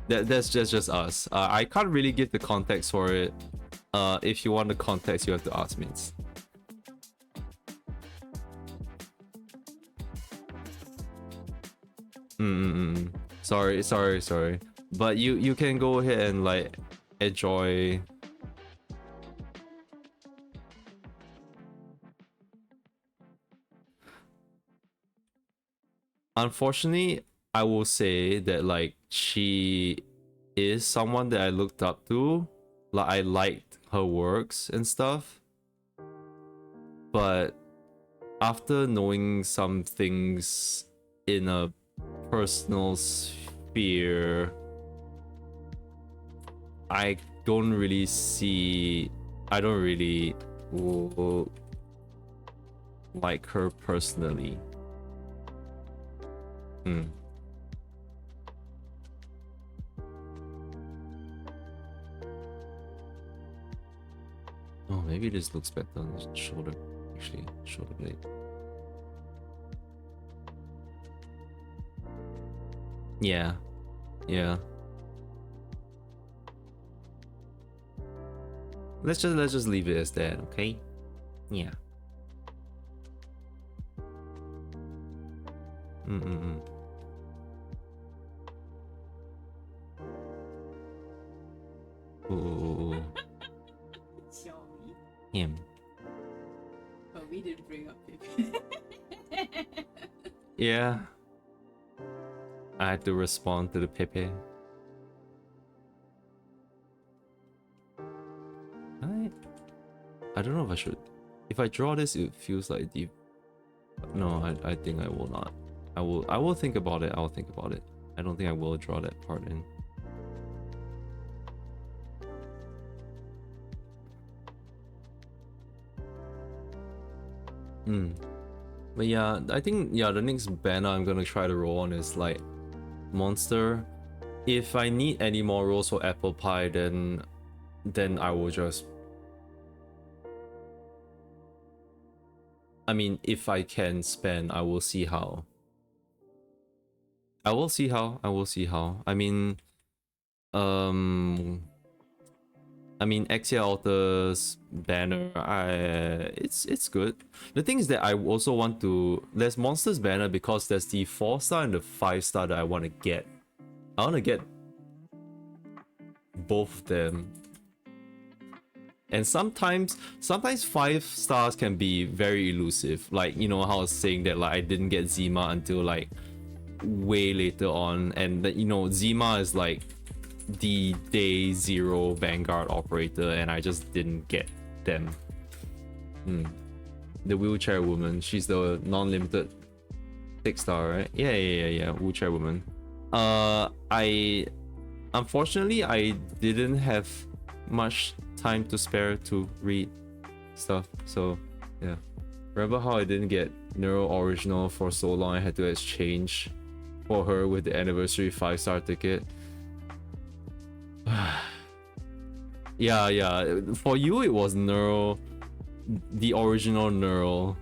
that's just us. I can't really give the context for it. If you want the context, you have to ask me. Sorry. But you can go ahead and like enjoy. Unfortunately, I will say that like she is someone that I looked up to. Like I liked her works and stuff. But after knowing some things in a personal sphere, I don't really like her personally. Oh, maybe this looks better on the shoulder. Actually, shoulder blade. Yeah. Let's just leave it as that, okay? Yeah. Ooh. Him. But we didn't bring up Pip. Yeah. I had to respond to the Pepe. I don't know if I should. If I draw this, it feels like deep. No, I think I will not. I will think about it. I'll think about it. I don't think I will draw that part in. But yeah, I think the next banner I'm gonna try to roll on is like monster. If I need any more rolls for apple pie, then I will just. I mean, if I can spend, I will see how. I will see how. I mean, Exia Alta's banner, it's good. The thing is that I also want to. There's Monsters banner because there's the 4-star and the 5-star that I want to get. I want to get both of them And sometimes 5 stars can be very elusive. Like, you know how I was saying that like I didn't get Zima until like way later on, and that, you know, Zima is like the day 0 Vanguard operator, and I just didn't get them. The wheelchair woman, she's the non-limited 6-star, right? Yeah, wheelchair woman. Unfortunately I didn't have much time to spare to read stuff, so yeah. Remember how I didn't get Neuro Original for so long? I had to exchange for her with the anniversary 5-star ticket. yeah, for you it was Neuro, the original Neuro,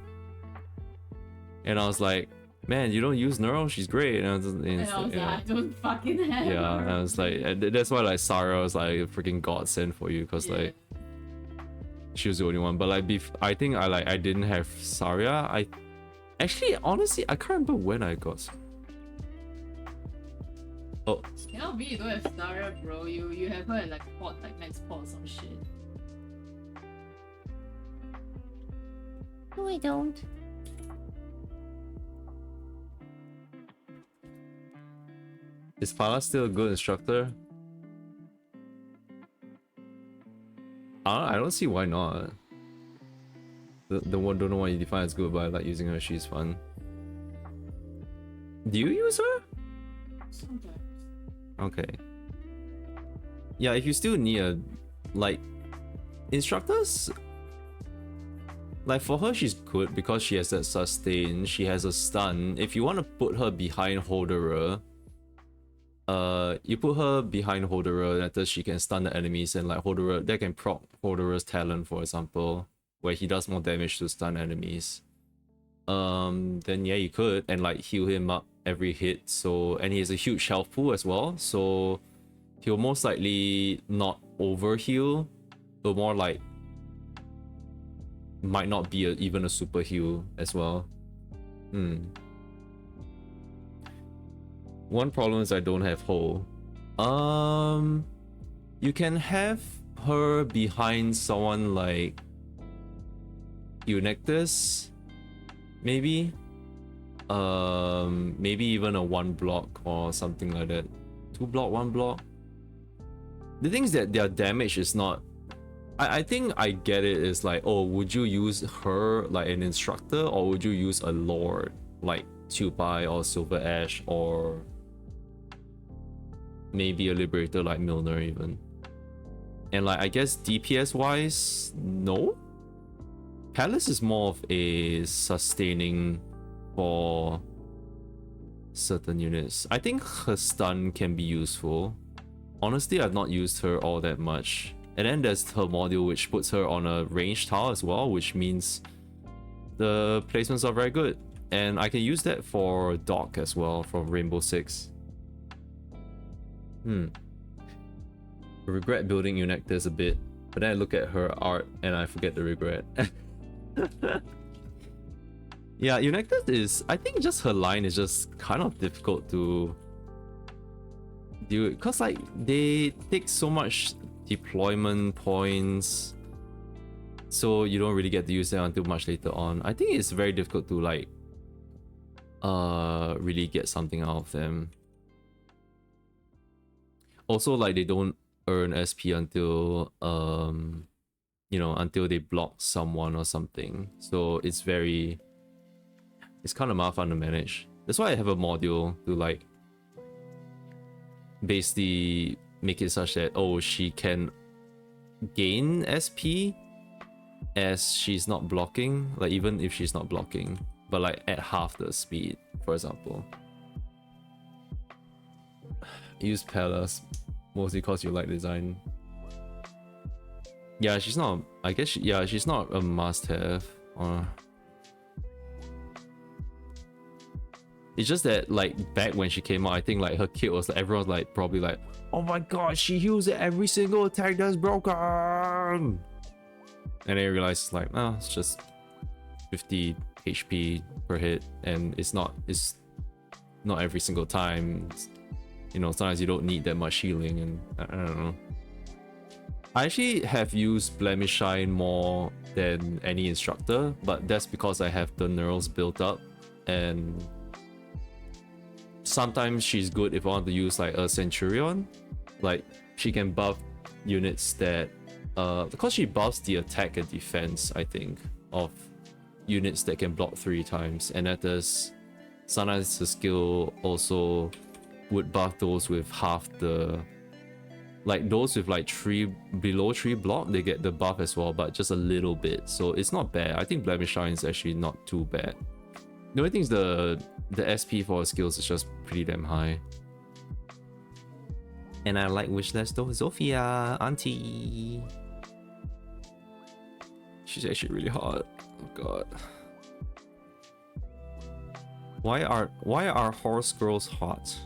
and I was like, man, you don't use Neuro? She's great. And I was like, I don't fucking have yeah, and I was like, that's why like Sarah was like a freaking godsend for you, because like she was the only one. But like I think I didn't have Saria. I actually, honestly, I can't remember when I got. Oh, cannot be you don't have Saria, bro. You have her at like port, like next port or some shit. No, I don't. Is Pala still a good instructor? I don't see why not. The one, don't know why you define as good, but I like using her. She's fun. Do you use her? Sometimes. Okay. Yeah, if you still need a like instructors, like for her she's good because she has that sustain, she has a stun. If you want to put her behind Holderer, you put her behind Holderer, that she can stun the enemies, and like Holderer, that can proc Holderer's talent, for example, where he does more damage to stun enemies. Then yeah, you could, and like heal him up every hit. So, and he has a huge health pool as well, so he'll most likely not over heal, but more like might not be even a super heal as well. One problem is I don't have Ho. You can have her behind someone like Eunectus, maybe. Maybe even a 1 block or something like that. 2 block, 1 block. The thing is that their damage is not. I think I get it. Is like, oh, would you use her like an instructor, or would you use a lord like Tupai or Silver Ash, or maybe a liberator like Milner even? And like, I guess DPS wise, no. Palace is more of a sustaining for certain units. I think her stun can be useful. Honestly, I've not used her all that much. And then there's her module, which puts her on a ranged tile as well, which means the placements are very good. And I can use that for Doc as well from Rainbow Six. I regret building Eunectus a bit, but then I look at her art and I forget the regret. Yeah, Eunectus is, I think just her line is just kind of difficult to do, because like they take so much deployment points, so you don't really get to use them until much later on. I think it's very difficult to like really get something out of them. Also, like, they don't earn SP until you know, until they block someone or something, so it's very, it's kind of mafan to manage. That's why I have a module to like basically make it such that, oh, she can gain SP as she's not blocking, like even if she's not blocking, but like at half the speed, for example. Use Palace mostly because you like design. Yeah, she's not, I guess yeah, she's not a must-have. It's just that like back when she came out, I think like her kit was like, everyone's like probably like, oh my god, she heals it every single attack that's broken, and then you realize it's like, oh, it's just 50 HP per hit, and it's not every single time. You know, sometimes you don't need that much healing, and I don't know. I actually have used Blemish Shine more than any instructor, but that's because I have the neurals built up, and sometimes she's good if I want to use like a Centurion. Like, she can buff units that because she buffs the attack and defense, I think, of units that can block 3 times, and that does sometimes the skill also would buff those with half the, like those with like 3 below 3 block, they get the buff as well, but just a little bit, so it's not bad. I think Blemish Shine is actually not too bad. The only thing is the SP for skills is just pretty damn high. And I like Wishless though. Zofia, auntie. She's actually really hot. Oh god. Why are horse girls hot?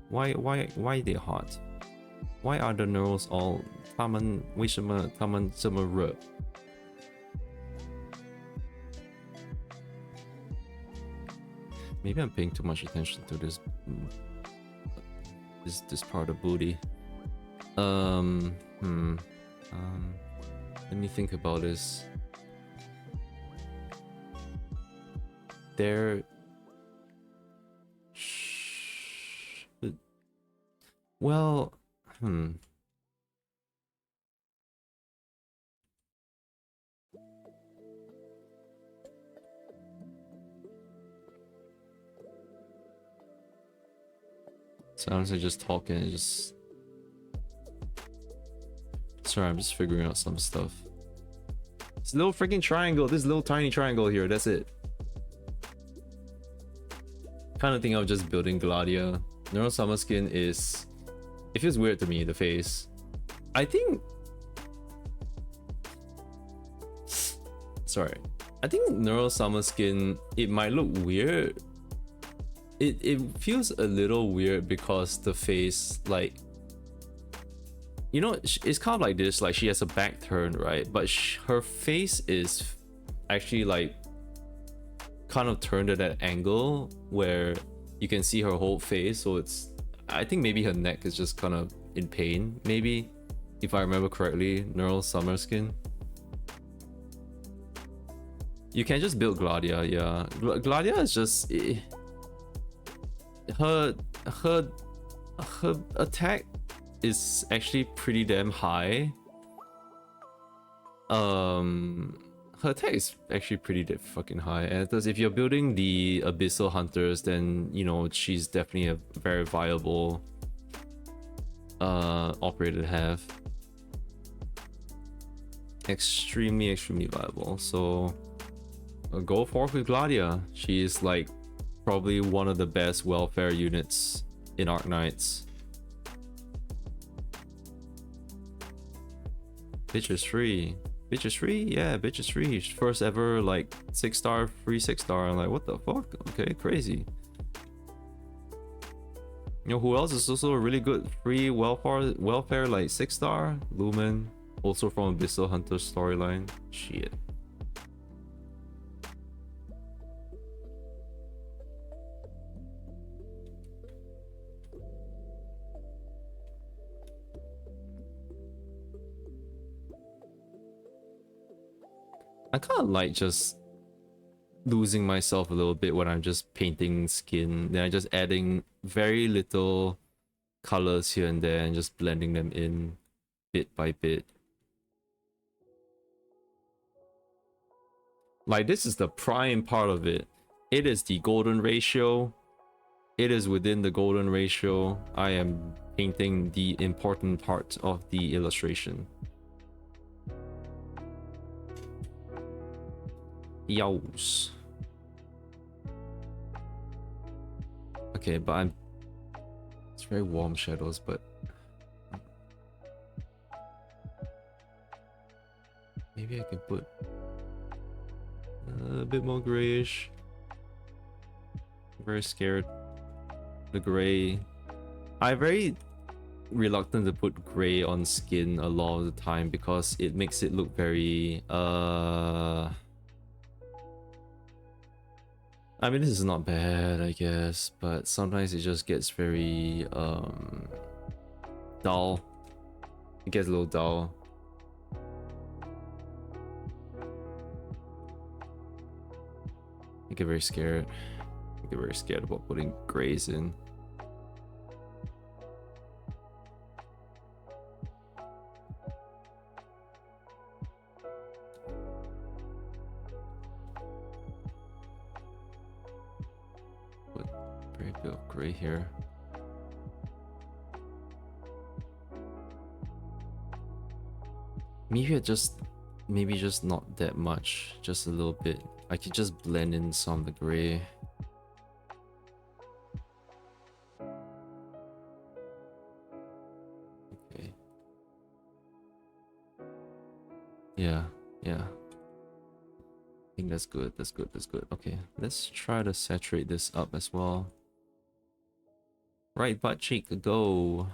Why they hot? Why are the neurals all 他们为什么他们这么热? Maybe I'm paying too much attention to this part of booty. Let me think about this. There. Well, Sounds like just talking and just... Sorry, I'm just figuring out some stuff. This little freaking triangle, this little tiny triangle here, that's it. Kind of think of just building Gladia. Neural Summer Skin is... It feels weird to me, the face. I think... Sorry. I think Neural Summer Skin, it might look weird. It feels a little weird because the face, like... You know, it's kind of like this, like she has a back turn, right? But her face is actually like kind of turned at that angle where you can see her whole face. So it's, I think maybe her neck is just kind of in pain, maybe, if I remember correctly. Neural Summer Skin. You can just build Gladia, yeah. Gladia is just... Her attack is actually pretty damn high. Her attack is actually pretty fucking high, and if you're building the Abyssal Hunters, then you know she's definitely a very viable operator to have. Extremely viable. So go forth with Gladia. She's like probably one of the best welfare units in Arknights. Bitch is free. Bitch is free? Yeah, bitch is free. First ever like 6-star, free 6-star. I'm like, what the fuck? Okay, crazy. You know who else is also a really good free welfare like 6-star? Lumen. Also from Abyssal Hunter storyline. Shit. I kind of like just losing myself a little bit when I'm just painting skin. Then I'm just adding very little colors here and there and just blending them in bit by bit. Like, this is the prime part of it. It is the golden ratio. It is within the golden ratio. I am painting the important part of the illustration. Yows. Okay, but I'm... It's very warm shadows, but... Maybe I can put... a bit more grayish. I'm very scared. The gray... I'm very reluctant to put gray on skin a lot of the time because it makes it look very... I mean, this is not bad, I guess, but sometimes it just gets very dull. It gets a little dull. I get very scared. I get very scared about putting grays in. Put very bit of gray here. Maybe just not that much, just a little bit. I could just blend in some of the gray. Okay. Yeah. I think that's good. That's good. Okay, let's try to saturate this up as well. Right butt cheek, go.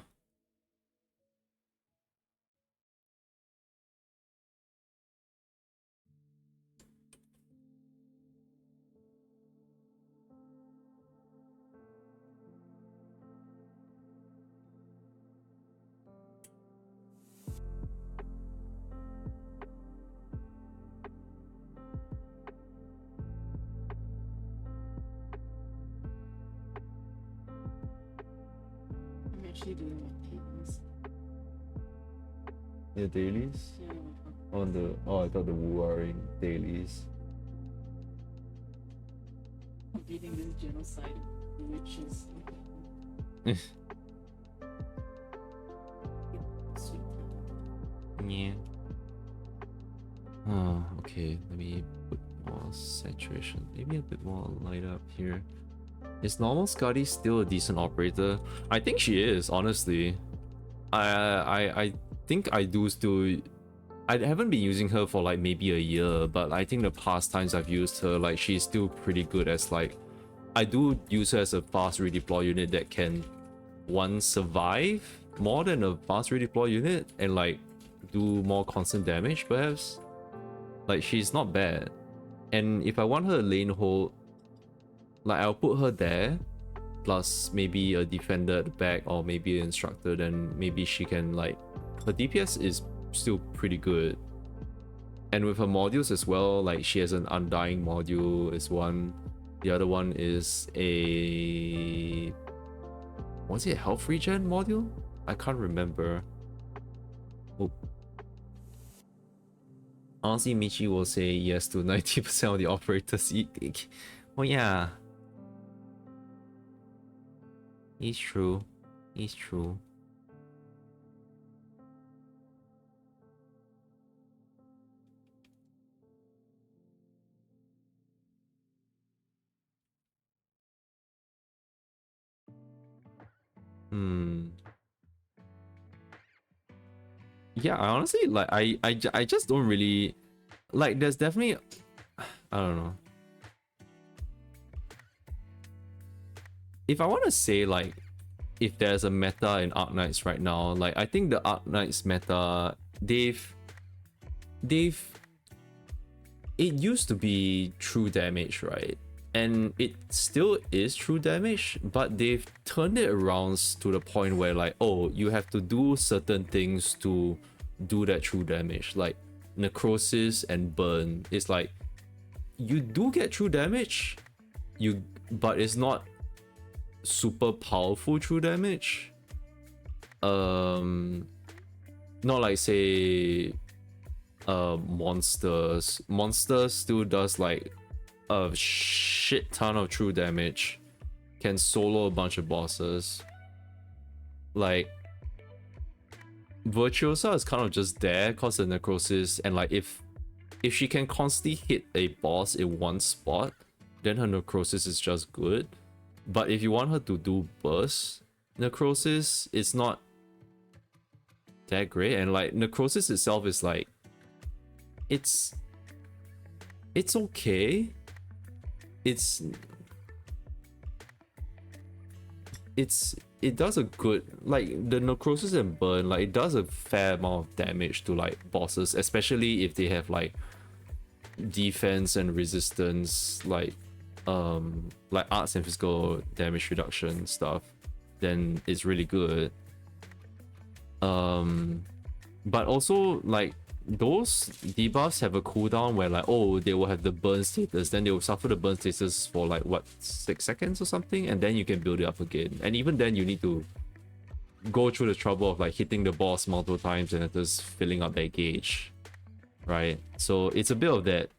I'm actually doing my dailies. Your dailies? Yeah. I thought the Wuaring dailies. Completing this genocide, which is sweet. Yeah. Oh, okay. Let me put more saturation. Maybe a bit more light up here. Is normal Scotty still a decent operator? I think she is, honestly. I think I do still. I haven't been using her for like maybe a year, but I think the past times I've used her, like she's still pretty good as like. I do use her as a fast redeploy unit that can survive more than a fast redeploy unit and like do more constant damage perhaps. Like she's not bad. And if I want her lane hold, like I'll put her there plus maybe a defender at the back or maybe an instructor, then maybe she can like, her DPS is still pretty good. And with her modules as well, like she has an undying module is one. The other one is a, was it a health regen module? I can't remember. Oh. Honestly, Michi will say yes to 90% of the operators. Oh yeah. It's true. It's true. Yeah, I honestly like I just don't really like, there's definitely, I don't know. If I want to say like if there's a meta in Arc Knights right now, like I think the Arc Knights meta, they've it used to be true damage, right? And it still is true damage, but they've turned it around to the point where like, oh, you have to do certain things to do that true damage, like necrosis and burn. It's like you do get true damage, but it's not super powerful true damage. Not like say monsters still does like a shit ton of true damage, can solo a bunch of bosses. Like Virtuosa is kind of just there cause of necrosis, and like if she can constantly hit a boss in one spot, then her necrosis is just good. But if you want her to do burst necrosis, it's not that great. And like necrosis itself is like, it's okay. It does a good, like the necrosis and burn, like it does a fair amount of damage to like bosses, especially if they have like defense and resistance, like arts and physical damage reduction stuff, then it's really good. But also, like, those debuffs have a cooldown where, like, oh, they will have the burn status, then they will suffer the burn status for, like, what, 6 seconds or something, and then you can build it up again. And even then, you need to go through the trouble of, like, hitting the boss multiple times and just filling up that gauge, right? So it's a bit of that.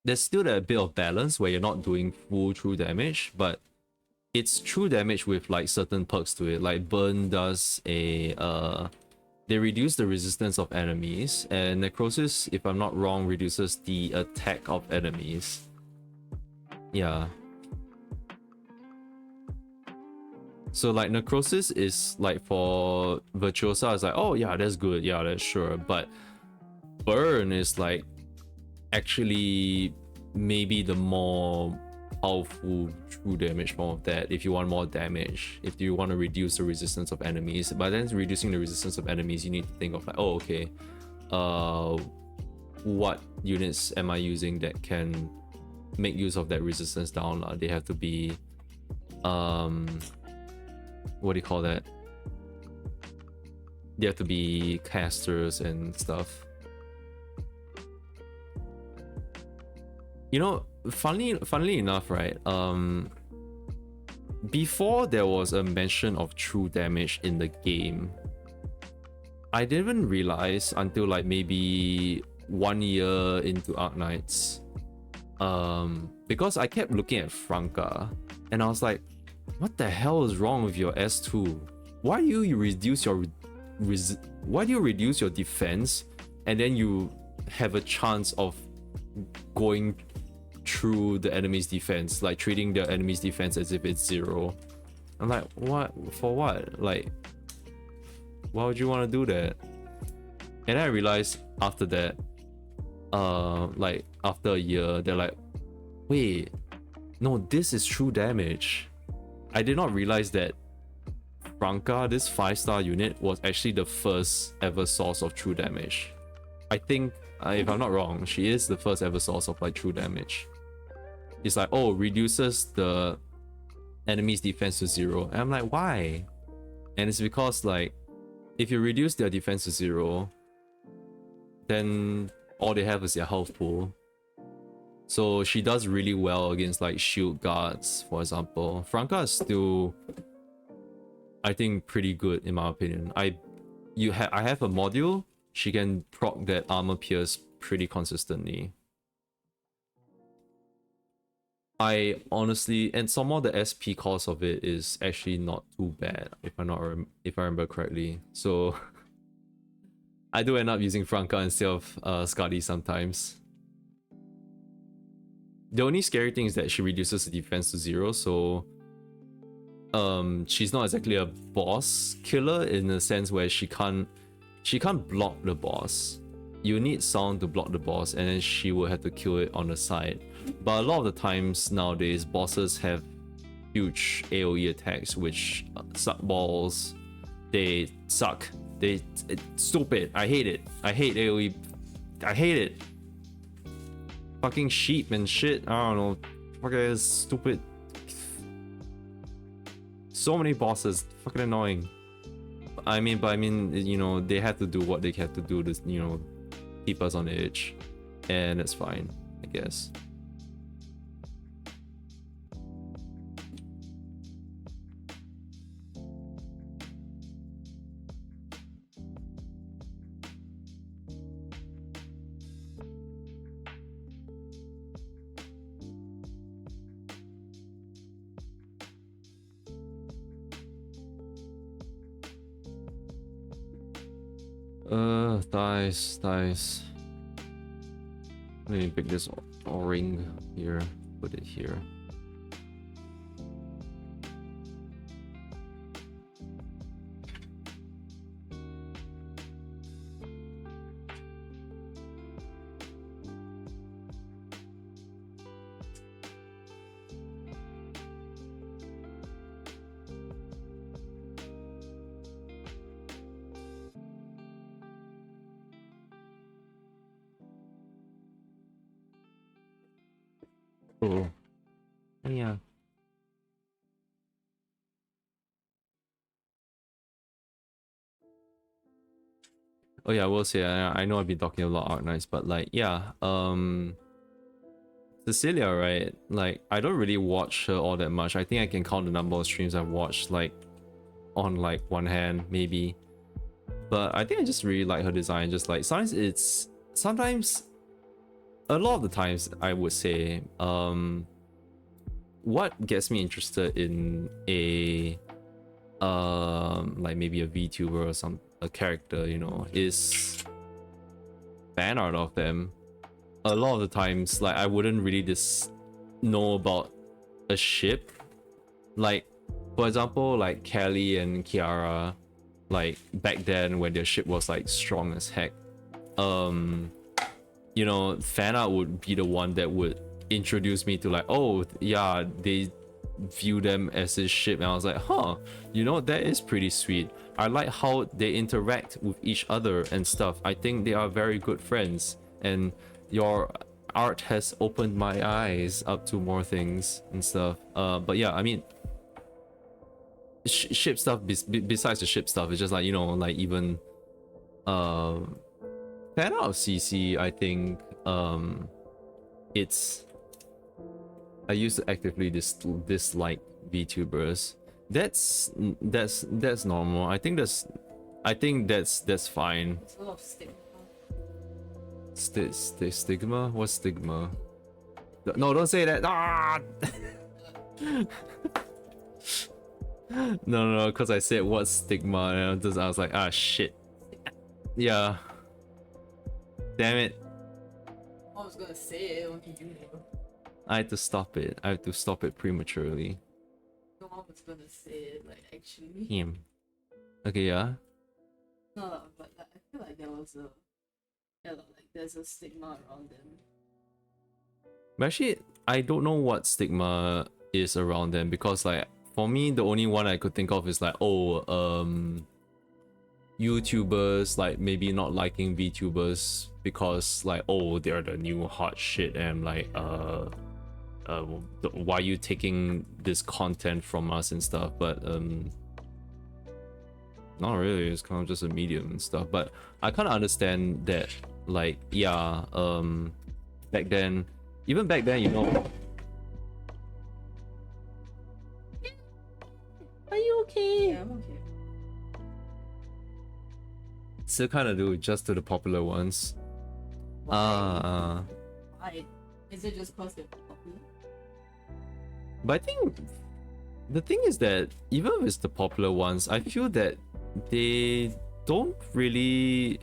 There's still that bit of balance where you're not doing full true damage, but it's true damage with, like, certain perks to it. Like, burn does a they reduce the resistance of enemies, and necrosis, if I'm not wrong, reduces the attack of enemies. Yeah. So, like, necrosis is, like, for Virtuosa, it's like, oh yeah, that's good, yeah, that's sure. But burn is, like, actually maybe the more powerful true damage form of that if you want more damage, if you want to reduce the resistance of enemies. But then reducing the resistance of enemies, you need to think of, like, oh, okay, what units am I using that can make use of that resistance down? They have to be what do you call that, they have to be casters and stuff. You know, funnily enough, right? Before there was a mention of true damage in the game, I didn't realize until, like, maybe 1 year into Arknights, because I kept looking at Franca and I was like, what the hell is wrong with your S2? Why do you reduce your defense and then you have a chance of going through the enemy's defense, like treating the enemy's defense as if it's 0? I'm like, what? For what? Like, why would you want to do that? And then I realized after that, like after a year, they're like, wait, no, this is true damage. I did not realize that Franca, this 5-star unit, was actually the first ever source of true damage. I think, if I'm not wrong, she is the first ever source of, like, true damage. It's like, oh, reduces the enemy's defense to 0. And I'm like, why? And it's because, like, if you reduce their defense to 0, then all they have is their health pool. So she does really well against, like, shield guards, for example. Franca is still, I think, pretty good in my opinion. I have a module, she can proc that armor pierce pretty consistently. I honestly, and some of the SP cost of it is actually not too bad, if I remember correctly. So I do end up using Franca instead of Skadi sometimes. The only scary thing is that she reduces the defense to 0, so she's not exactly a boss killer in the sense where she can't block the boss. You need sound to block the boss, and then she will have to kill it on the side. But a lot of the times nowadays, bosses have huge AoE attacks which suck balls. They suck. It's stupid. I hate it. I hate AoE. I hate it. Fucking sheep and shit. I don't know. Fucking stupid. So many bosses. Fucking annoying. I mean, you know, they have to do what they have to do to, you know, keep us on the edge. And it's fine, I guess. Dice. Let me pick this O-ring here, put it here. Oh, yeah. Oh yeah, I will say I know I've been talking a lot about Arknights, but like yeah, Cecilia, right? Like I don't really watch her all that much. I think I can count the number of streams I've watched like on like one hand maybe. But I think I just really like her design. Just like sometimes a lot of the times I would say what gets me interested in a like maybe a VTuber or a character, you know, is fan art of them. A lot of the times, like I wouldn't really just know about a ship. Like, for example, like Kelly and Kiara, like back then when their ship was like strong as heck. You know, fan art would be the one that would introduce me to like, oh yeah, they view them as this ship, and I was like, huh, you know, that is pretty sweet. I like how they interact with each other and stuff. I think they are very good friends, and your art has opened my eyes up to more things and stuff. But yeah, I mean, ship stuff besides the ship stuff, it's just like, you know, like even fan art of CC, I think it's, I used to actively dislike VTubers. That's normal. I think that's fine. It's a lot of stigma. Stigma? What's stigma? No, don't say that. Ah! No, because I said what's stigma, and I was like, ah, shit. Yeah. Damn it. I was gonna say it when you know. I had to stop it. I had to stop it prematurely. No one was gonna say it, like, actually. Him. Okay, yeah. No, but like, I feel like there was there's a stigma around them. But actually, I don't know what stigma is around them, because like for me, the only one I could think of is like, oh, YouTubers like maybe not liking VTubers because like, oh, they're the new hot shit, and like why are you taking this content from us and stuff. But not really, it's kind of just a medium and stuff. But I kind of understand that, like, yeah, back then, you know. Are you okay? Yeah, I'm okay. Still kind of do just to the popular ones. Why? Is it just because they're popular? But I think the thing is that even if it's the popular ones, I feel that they don't really,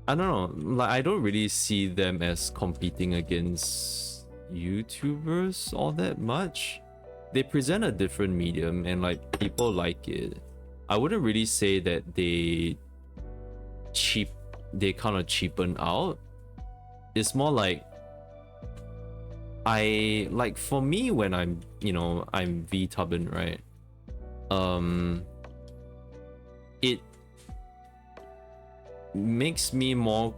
I don't know, like I don't really see them as competing against YouTubers all that much. They present a different medium and like people like it. I wouldn't really say that they kind of cheapen out. It's more like, for me when I'm, you know, I'm VTubbing, right? It makes me more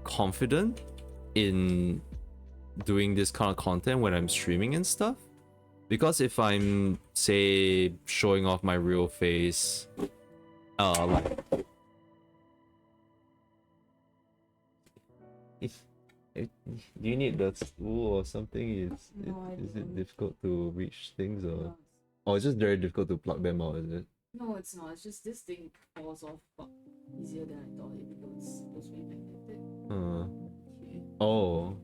confident in doing this kind of content when I'm streaming and stuff. Because if I'm, say, showing off my real face, like, do you need the stool or something? Is it difficult to reach things, or it's just very difficult to plug them out, is it? No, it's not. It's just this thing falls off easier than I thought it would. It's supposed to be magnetic. Okay. Oh.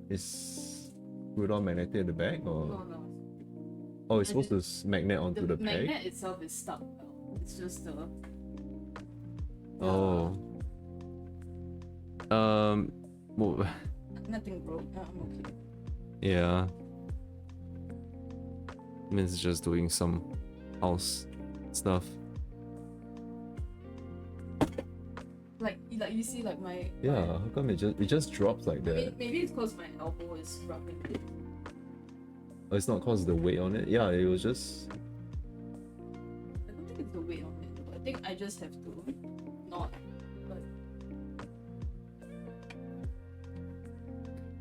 Is screwed on magnetic at the back, or? No. Oh, it's supposed to magnet onto the peg? The magnet itself is stuck well. It's just the... Oh. Well, nothing broke. I'm okay. Yeah. I mean, it's just doing some house stuff. Like you see, like my... Yeah, how come it just drops like that? Maybe it's because my elbow is rubbing it. Oh, it's not because of the weight on it? Yeah, it was just... I don't think it's the weight on it, though. I think I just have to not...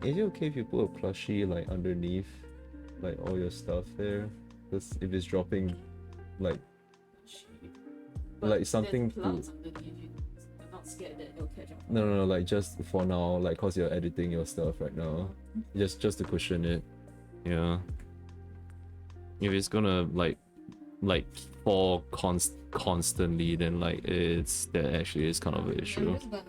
Is it okay if you put a plushie like underneath like all your stuff there? Because if it's dropping like But like something there's clouds to underneath you. I'm not scared that it'll catch on. no, like just for now, like cause you're editing your stuff right now, just to cushion it. Yeah. If it's gonna like fall constantly, then like that actually is kind of an issue. I'm just gonna...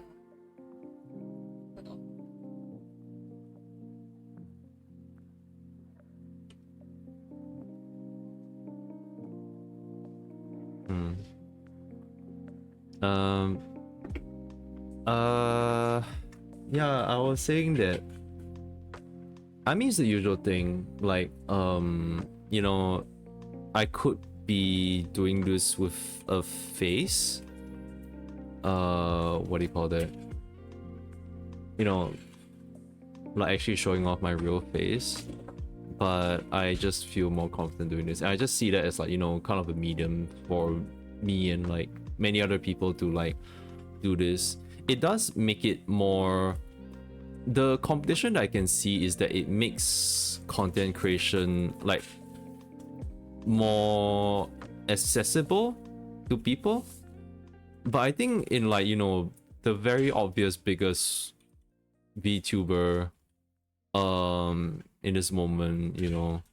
Um. Yeah, I was saying that. I mean, it's the usual thing. Like, you know, I could be doing this with a face. What do you call that? You know, like actually showing off my real face. But I just feel more confident doing this. And I just see that as like, you know, kind of a medium for me and like many other people to like do this. It does make it more... The competition that I can see is that it makes content creation like more accessible to people. But I think in like, you know, the very obvious biggest VTuber in this moment, you know,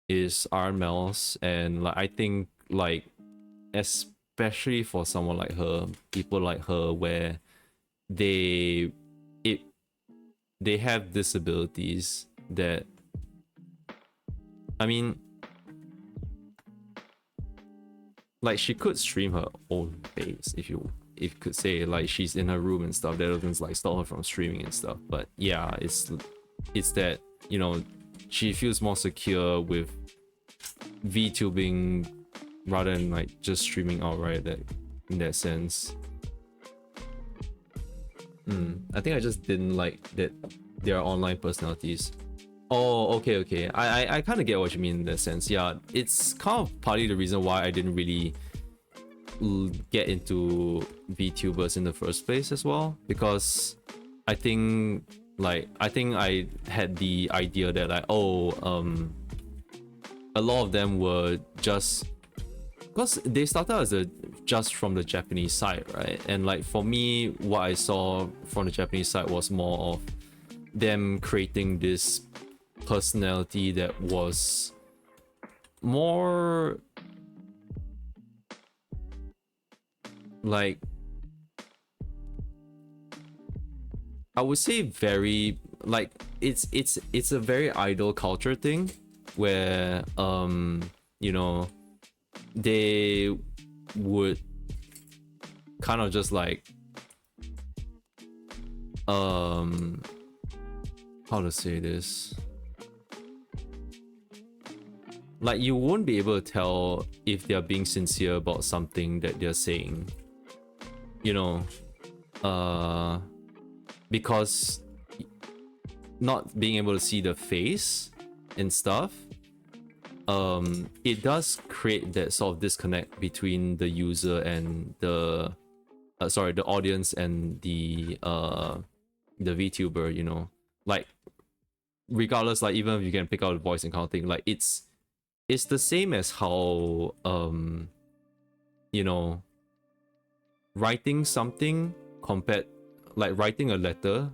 is RMLs, and like I think like especially for someone like her, people like her, where they have disabilities that, I mean, like she could stream her own face if you could say, like she's in her room and stuff. That doesn't like stop her from streaming and stuff. But yeah, it's that, you know, she feels more secure with VTubing rather than like just streaming outright. That in that sense. I think I just didn't like that they are online personalities. Oh, okay. I kind of get what you mean in that sense. Yeah, it's kind of partly the reason why I didn't really get into VTubers in the first place as well, because I think I had the idea that like, a lot of them were just because they started as just from the Japanese side, right? And like for me, what I saw from the Japanese side was more of them creating this personality that was more like, I would say very like it's a very idol culture thing where you know, they would kind of just like how to say this, like you won't be able to tell if they're being sincere about something that they're saying, you know, because not being able to see the face and stuff, it does create that sort of disconnect between the user and the the audience and the VTuber, you know, like regardless, like even if you can pick out the voice and kind of thing, like it's the same as how you know, writing something compared, like writing a letter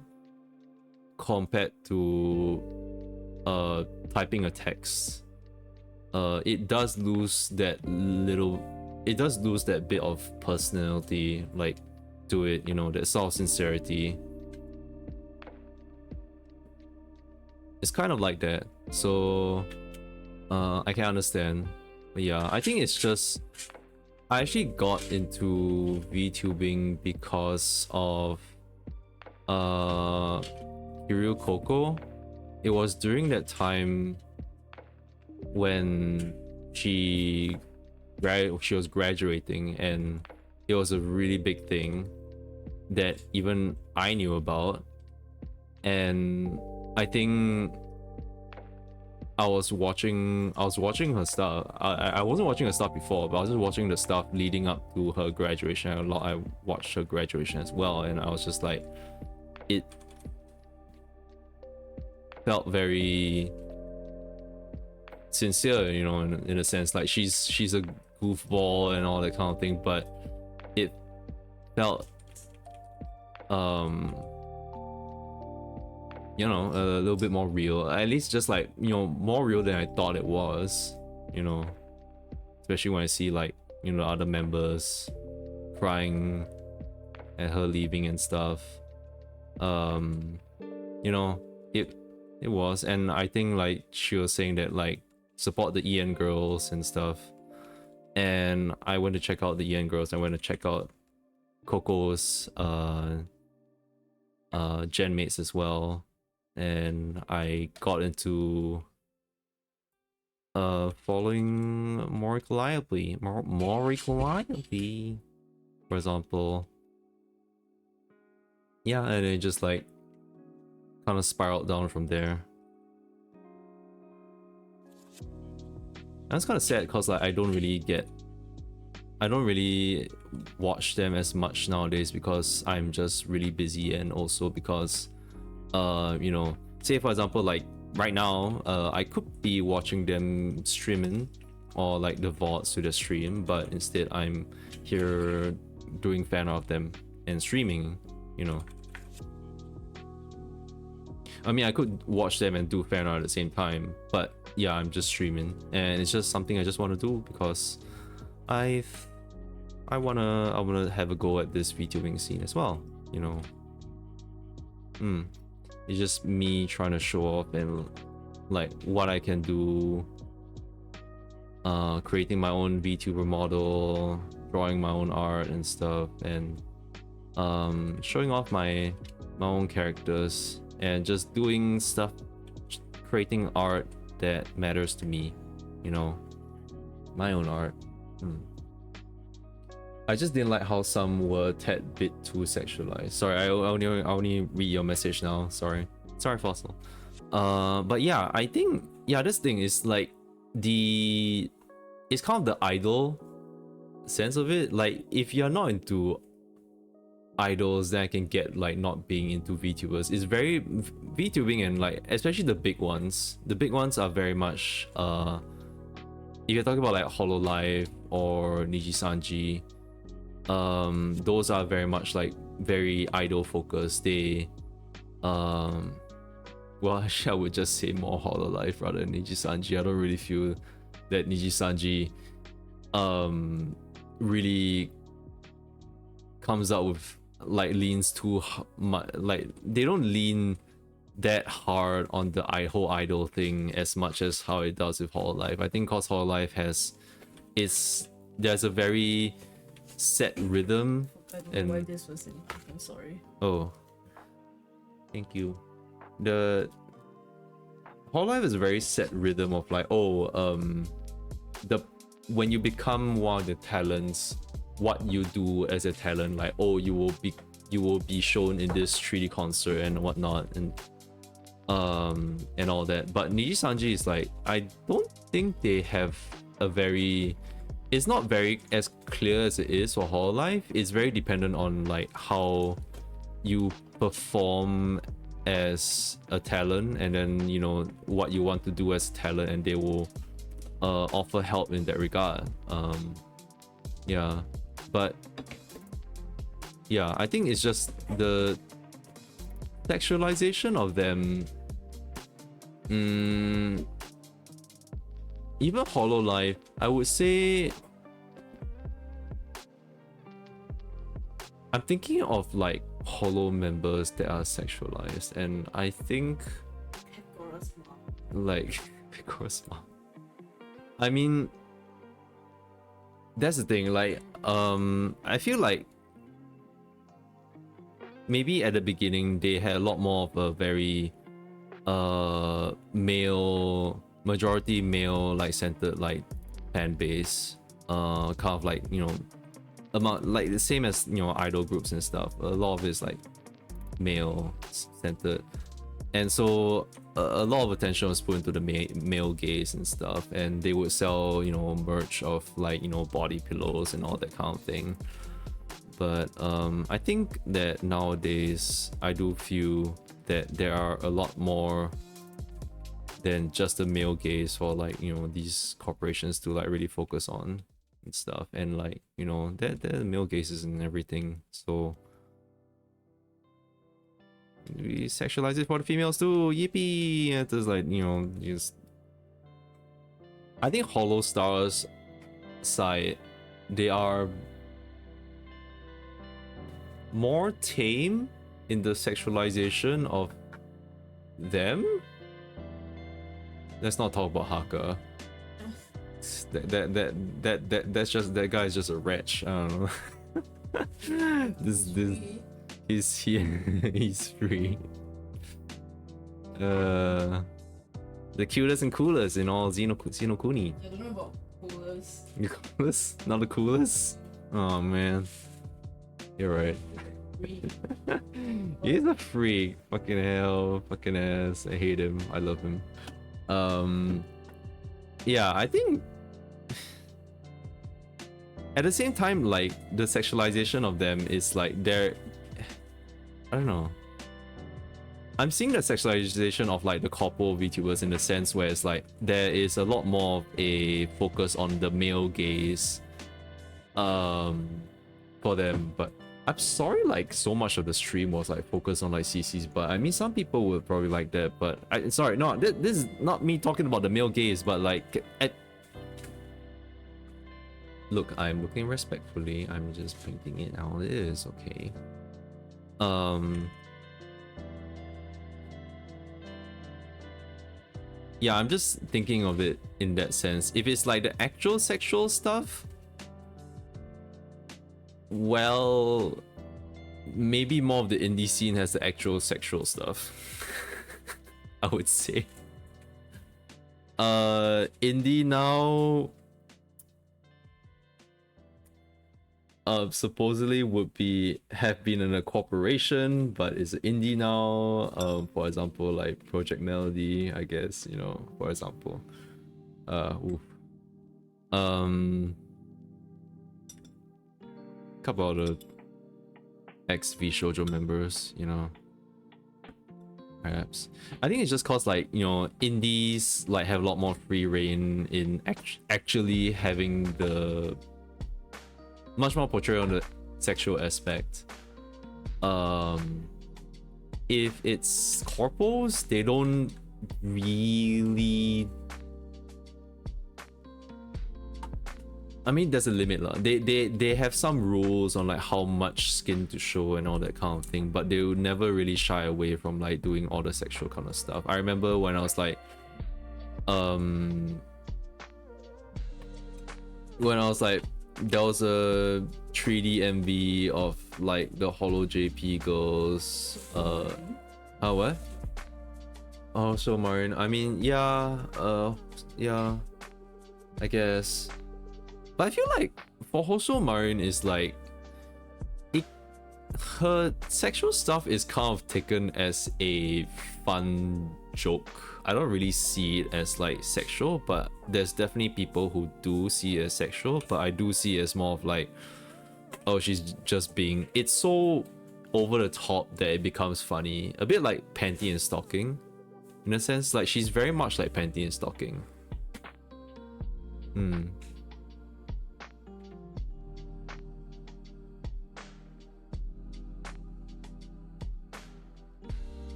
compared to typing a text, it does lose that bit of personality like to it, you know, that sort of sincerity. It's kind of like that, so I can understand. But yeah, I think it's just I actually got into VTubing because of Chroneco. It was during that time when she was graduating, and it was a really big thing that even I knew about. And I think I was watching her stuff. I wasn't watching her stuff before, but I was just watching the stuff leading up to her graduation. I watched her graduation as well, and I was just like, it felt very sincere, you know, in a sense. Like she's a goofball and all that kind of thing, but it felt you know, a little bit more real, at least just like, you know, more real than I thought it was, you know, especially when I see like, you know, other members crying at her leaving and stuff. You know, it was, and I think like she was saying that like support the EN girls and stuff, and I went to check out the EN girls. I went to check out Coco's gen mates as well, and I got into following more reliably, for example. Yeah, and it just like kind of spiraled down from there. That's kind of sad because like I don't really watch them as much nowadays because I'm just really busy, and also because you know, say for example like right now I could be watching them streaming or like the VODs to the stream, but instead I'm here doing fan art of them and streaming, you know. I mean, I could watch them and do fan art at the same time, but yeah, I'm just streaming, and it's just something I just want to do because I wanna have a go at this VTubing scene as well, you know. It's just me trying to show off and like what I can do, creating my own VTuber model, drawing my own art and stuff, and showing off my own characters, and just doing stuff, creating art that matters to me, you know, my own art. I just didn't like how some were a tad bit too sexualized. Sorry, I only read your message now. Sorry, Fossil. But yeah, I think this thing is like it's kind of the idol sense of it. Like if you're not into idols, then I can get like not being into VTubers. It's very VTubing, and like especially the big ones. The big ones are very much if you're talking about like Hololive or Nijisanji, those are very much like very idol focused. They well, actually I would just say more Hololive rather than Nijisanji. I don't really feel that Nijisanji really comes out with like leans too much. Like they don't lean that hard on the whole idol thing as much as how it does with Hololive. I think cause Hololive there's a very set rhythm. I don't know why this was in. I'm sorry. Oh, thank you. The Hololive is a very set rhythm of like, when you become one of the talents, what you do as a talent, like you will be shown in this 3D concert and whatnot, and all that. But Nijisanji is like, I don't think they have a very, it's not very as clear as it is for Hololive. It's very dependent on like how you perform as a talent, and then you know what you want to do as a talent, and they will offer help in that regard. Yeah, but yeah, I think it's just the sexualization of them. Even Hololive, I would say, I'm thinking of like Holo members that are sexualized, and I think like Korosma. I mean, that's the thing, like I feel like maybe at the beginning they had a lot more of a very majority male like centered like fan base, kind of like, you know, amount like the same as, you know, idol groups and stuff. A lot of it's like male centered, and so a lot of attention was put into the male gaze and stuff, and they would sell, you know, merch of like, you know, body pillows and all that kind of thing. But I think that nowadays I do feel that there are a lot more than just the male gaze for like, you know, these corporations to like really focus on. and stuff, and like, you know, they're male gazes and everything, so we sexualize it for the females too. Yippee! And it's like, you know, just I think Hollow Stars side, they are more tame in the sexualization of them. Let's not talk about Haka. That's just, that guy is just a wretch. I don't know. this he's here. He's free. The cutest and coolest in all Xenokuni. I don't know about coolest. The coolest? Not the coolest? Oh man. You're right. He's a freak. Fucking hell. Fucking ass. I hate him. I love him. Yeah, I think at the same time, like, the sexualization of them is like, they're, I don't know, I'm seeing the sexualization of like the corpo VTubers in the sense where it's like there is a lot more of a focus on the male gaze for them. But I'm sorry, like, so much of the stream was like focused on like CC's, but I mean, some people would probably like that, but sorry, no, this is not me talking about the male gaze, but like, look, I'm looking respectfully, I'm just pointing it out. It is okay. Yeah, I'm just thinking of it in that sense. If it's like the actual sexual stuff, well, maybe more of the indie scene has the actual sexual stuff. I would say. Indie now supposedly would have been in a corporation, but is indie now. For example, like Project Melody, I guess, you know, for example. Couple of the ex-V Shoujo members, you know, perhaps. I think it's just cause, like, you know, indies like have a lot more free reign in actually having the much more portrayal on the sexual aspect. If it's corpos, they don't really, I mean, there's a limit lah. They have some rules on like how much skin to show and all that kind of thing, but they would never really shy away from like doing all the sexual kind of stuff. I remember when I was like, there was a 3D MV of like the Hollow JP girls. What? Oh, so Marin. I mean, yeah. Yeah. I guess. But I feel like for Hoso Marin is like, her sexual stuff is kind of taken as a fun joke. I don't really see it as like sexual, but there's definitely people who do see it as sexual, but I do see it as more of like, oh, she's just being, it's so over the top that it becomes funny. A bit like Panty and Stocking. In a sense, like she's very much like Panty and Stocking.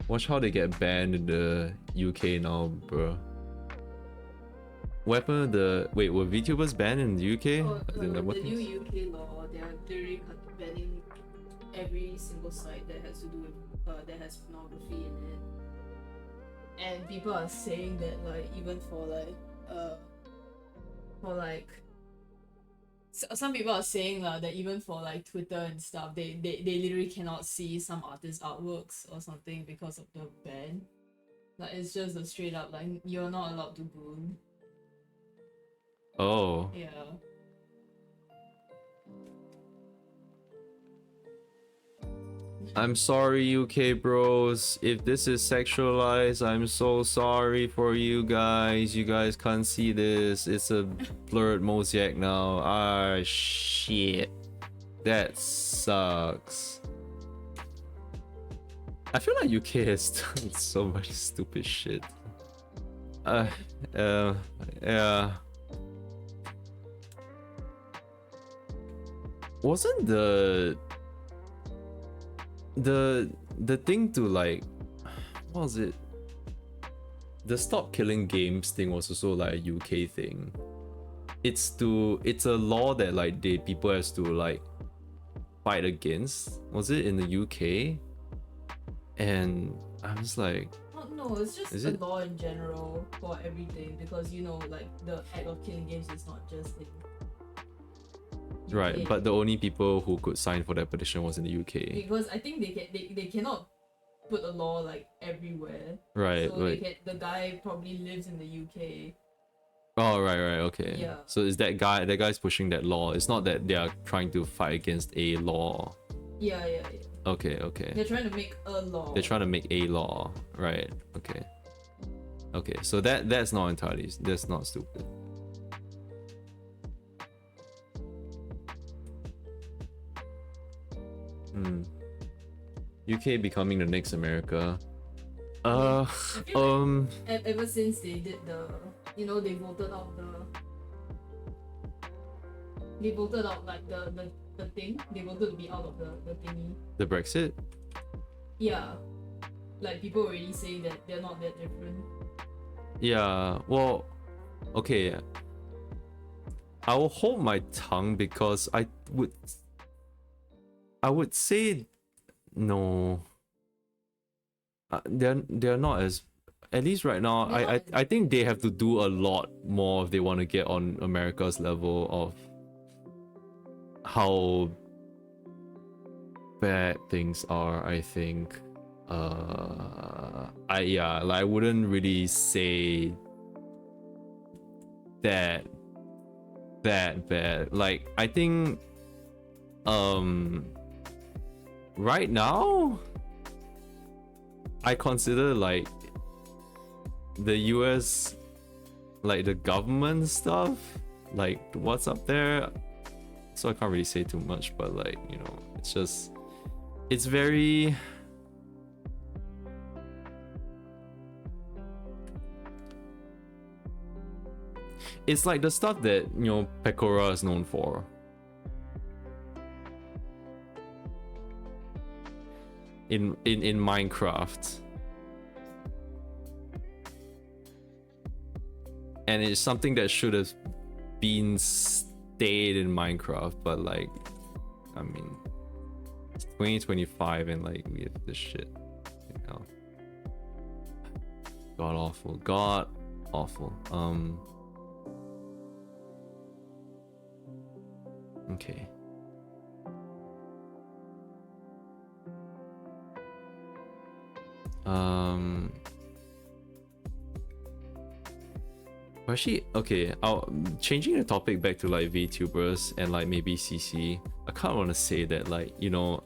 Watch how they get banned in the UK now, bro. What happened to the... Wait, were VTubers banned in the UK? Oh, the new UK law, they are literally banning every single site that has to do with that has pornography in it. And people are saying that like even for like some people are saying that even for like Twitter and stuff, they literally cannot see some artists' artworks or something because of the ban. Like it's just a straight up like you're not allowed to boon. Oh. Yeah. I'm sorry, UK bros. If this is sexualized, I'm so sorry for you guys. You guys can't see this. It's a blurred mosaic now. Ah, shit. That sucks. I feel like UK has done so much stupid shit. Yeah. Wasn't the thing to like, what was it? The stop killing games thing was also like a UK thing. It's a law that like people has to like fight against. Was it in the UK? And I was like, Oh, no, it's just Is a it? law in general for everything because you know, like the act of killing games is not just in right, UK. but the only people who could sign for that petition was in the UK. Because I think they cannot put a law like everywhere. Right, So right. the guy probably lives in the UK. Oh, right, okay. Yeah. So is that guy's pushing that law? It's not that they are trying to fight against a law. Yeah. Okay. They're trying to make a law. They're trying to make a law. Right, okay. Okay, so that's not entirely, that's not stupid. UK becoming the next America. I feel like ever since they did they voted out like the thing. They voted to be out of the thingy. The Brexit? Yeah. Like people already saying that they're not that different. Yeah, well, okay. I will hold my tongue because I would say no. They're not as, at least right now. I think they have to do a lot more if they want to get on America's level of how bad things are. I think I wouldn't really say that bad. Like, I think right now I consider like the US, like the government stuff, like what's up there. So I can't really say too much, but like, you know, it's very, it's like the stuff that, you know, Pecora is known for. In Minecraft. And it's something that should have been stayed in Minecraft, but like, I mean, it's 2025 and like we have this shit, you know. God awful. Okay. Actually, okay, changing the topic back to like VTubers and like maybe CC. I kind of want to say that, like, you know,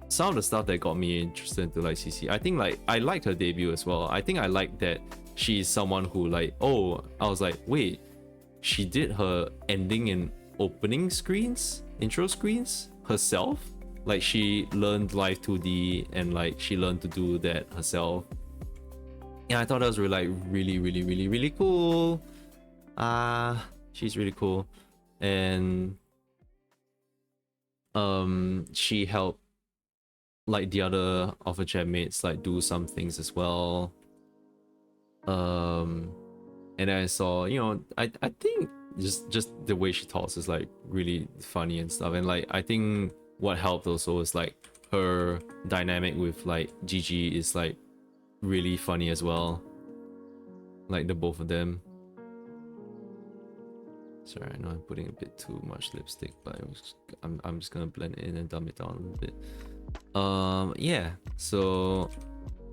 some of the stuff that got me interested into like CC, I think like I liked her debut as well. I think I like that she's someone who like, oh, I was like, wait, she did her ending and opening screens, intro screens herself. Like she learned Live 2D and like she learned to do that herself. Yeah, I thought that was really cool. She's really cool. And she helped like the other of her chat mates like do some things as well. And I saw, you know, I think just the way she talks is like really funny and stuff. And like I think what helped also is like her dynamic with like Gigi is like really funny as well, like the both of them. Sorry, I know I'm putting a bit too much lipstick, but I'm just gonna blend it in and dumb it down a little bit. Yeah, so,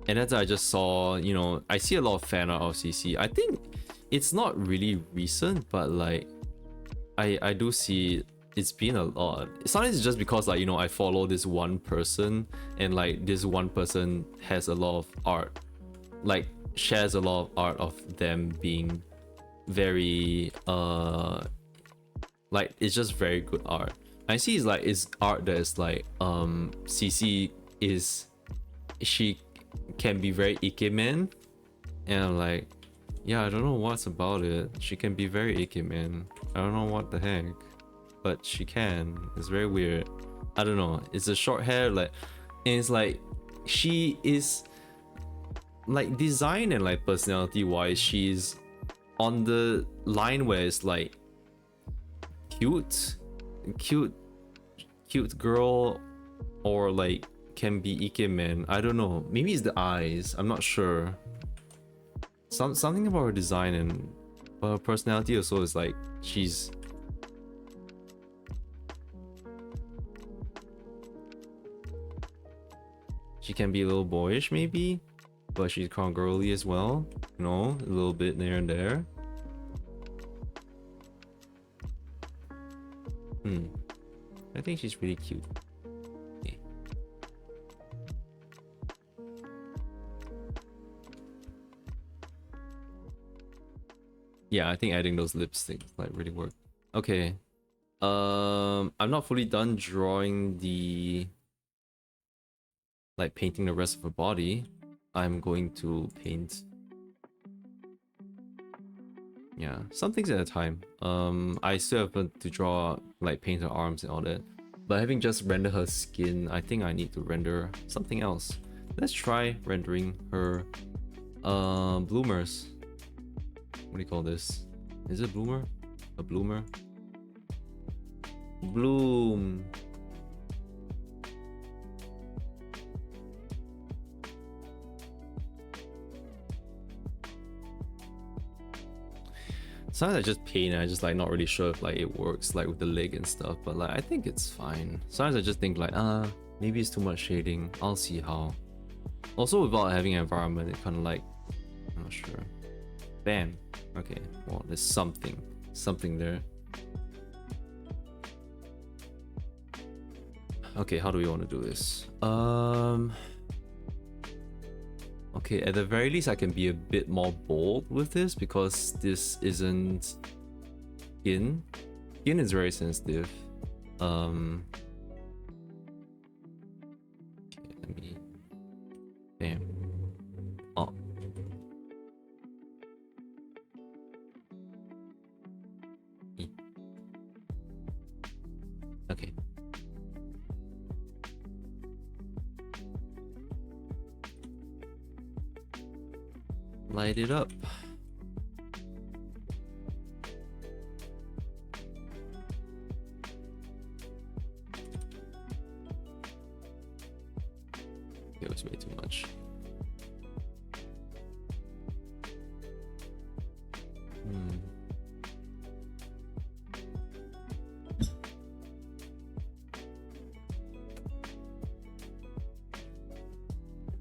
and as I just saw, you know, I see a lot of fan art of CC. I think it's not really recent, but like I do see it's been a lot. Sometimes it's just because like, you know, I follow this one person and like this one person has a lot of art, like shares a lot of art of them being very like it's just very good art. I see it's like it's art that is like CC is she can be very ikemen, and I'm like, yeah, I don't know what's about it. She can be very ikemen. I don't know what the heck, but she can. It's very weird. I don't know. It's a short hair, like, and it's like she is like design and like personality wise, she's on the line where it's like cute, cute, cute girl, or like can be ikemen. I don't know. Maybe it's the eyes. I'm not sure. Something about her design and her personality also is like she can be a little boyish maybe, but she's kind of girly as well. You know, a little bit there and there. I think she's really cute. Okay. Yeah, I think adding those lipsticks like really work. Okay. I'm not fully done drawing the like painting the rest of her body. I'm going to paint, yeah, some things at a time. I still have to draw, like paint her arms and all that, but having just rendered her skin, I think I need to render something else. Let's try rendering her bloomers. What do you call this? Is it bloomer? A bloomer? Bloom. Sometimes I just paint and I just like not really sure if like it works like with the leg and stuff, but like I think it's fine. Sometimes I just think like maybe it's too much shading. I'll see how. Also without having an environment, it kind of like, I'm not sure. Bam. Okay, well there's something there. Okay, how do we want to do this? Okay, at the very least I can be a bit more bold with this because this isn't skin. Skin is very sensitive. Okay, let me... Bam. Oh. Okay. Light it up. It was way too much.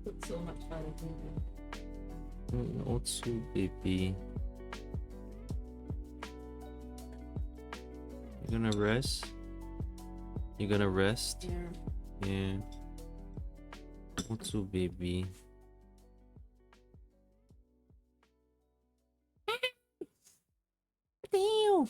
Put so much fun into it. Otsu baby. You gonna rest? You gonna rest? Yeah. Yeah. Otsu baby. Damn.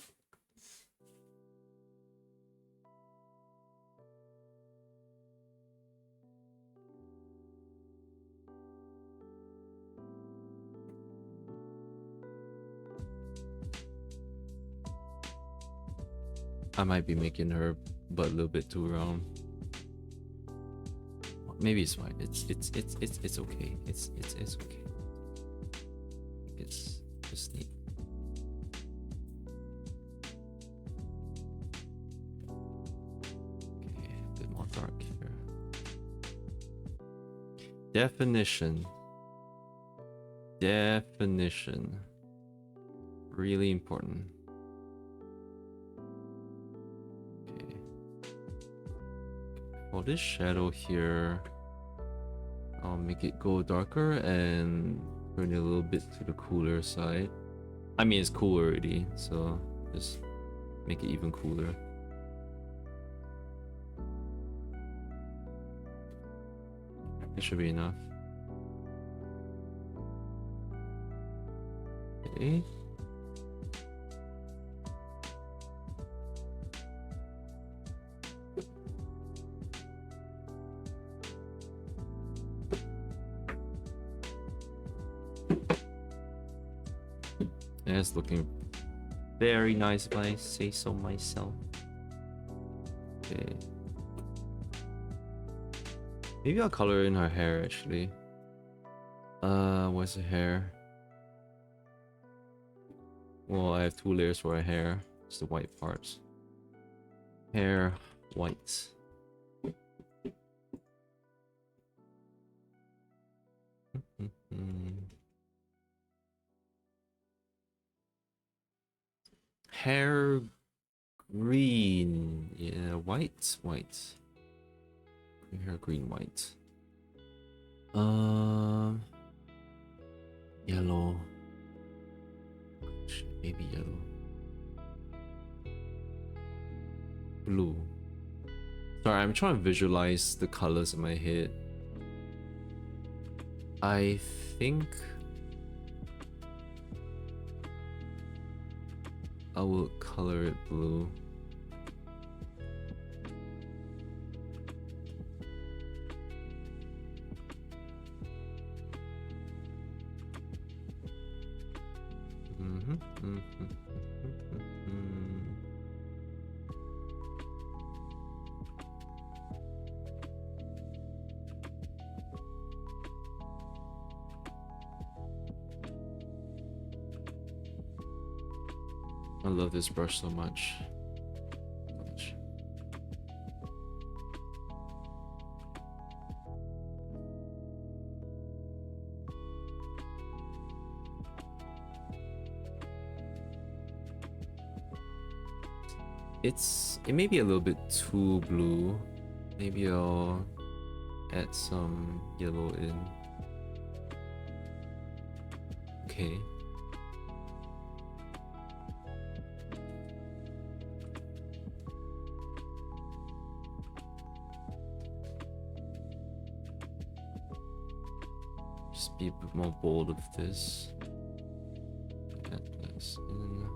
I might be making her butt a little bit too round. Maybe it's fine. It's okay. It's okay. It's just neat. Okay, a bit more dark here. Definition. Definition. Really important. For this shadow here, I'll make it go darker and turn it a little bit to the cooler side. I mean, it's cool already, so just make it even cooler. It should be enough. Okay. And it's looking very nice if I say so myself. Okay. Maybe I'll color in her hair actually. Where's her hair? Well, I have 2 layers for her hair. It's the white parts. Hair, white. Hair green. Yeah, white. Hair green, white. Yellow. Maybe yellow. Blue. Sorry, I'm trying to visualize the colors in my head. I think I will color it blue. I love this brush so much. It may be a little bit too blue. Maybe I'll add some yellow in. Okay. Just be a bit more bold with this. Add this in.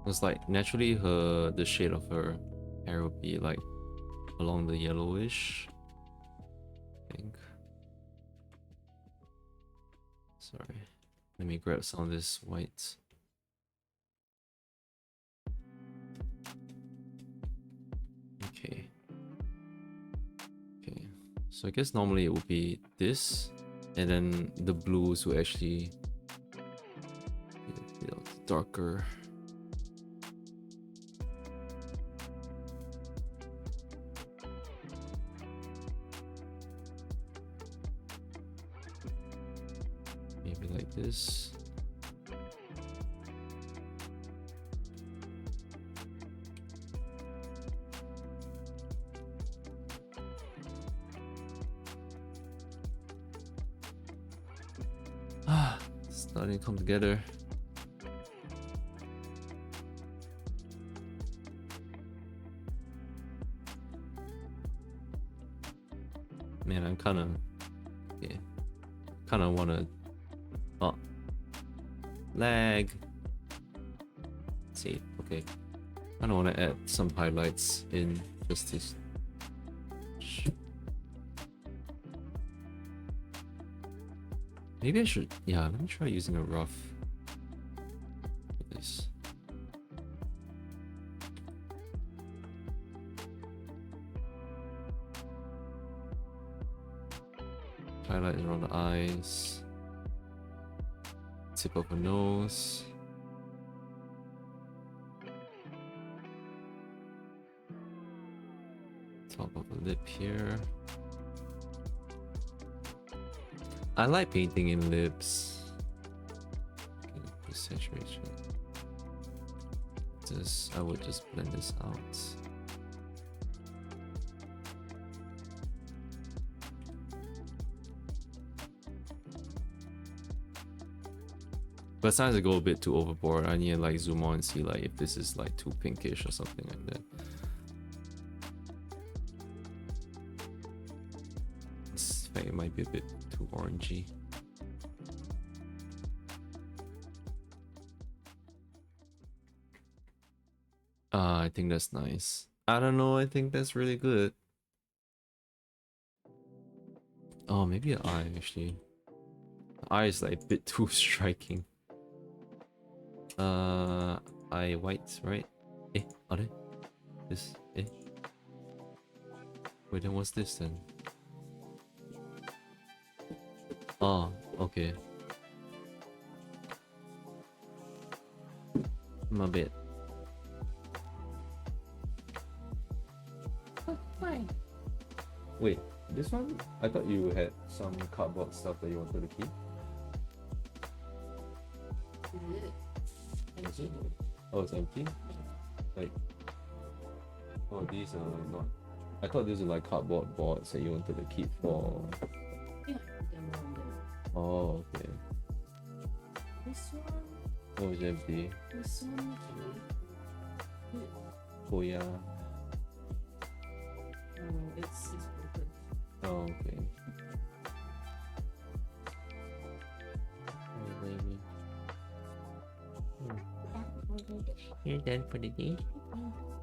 It's like naturally the shade of her hair would be like along the yellowish, I think. Sorry, let me grab some of this white. Okay. So I guess normally it would be this, and then the blues will actually be a bit darker. Maybe like this. Starting to come together. Man, I'm kind of want to. Oh, lag. Save. Okay. I don't want to add some highlights in just this. Maybe I should, yeah, let me try using a rough. This. Highlight around the eyes. Tip of a nose. Top of a lip here. I like painting in lips. Okay, saturation. I would just blend this out. But sometimes I go a bit too overboard. I need to like zoom on and see like if this is like too pinkish or something like that. It might be a bit too orangey. I think that's nice. I don't know, I think that's really good. Oh, maybe an eye actually. The eye is like a bit too striking. Eye whites, right? Eh, are they? This, eh? Wait, then what's this then? Oh, okay. My bad. Oh, fine. Wait, this one? I thought you had some cardboard stuff that you wanted to keep. Is it? Is it? Oh, it's empty? Like, oh, these are not. I thought these were like cardboard boards that you wanted to keep for. I think I put them on there. Oh, okay. This one. Oh, it's empty. This one. Oh, yeah. Oh, it's broken. Oh, okay. Oh, baby. You're done for the day?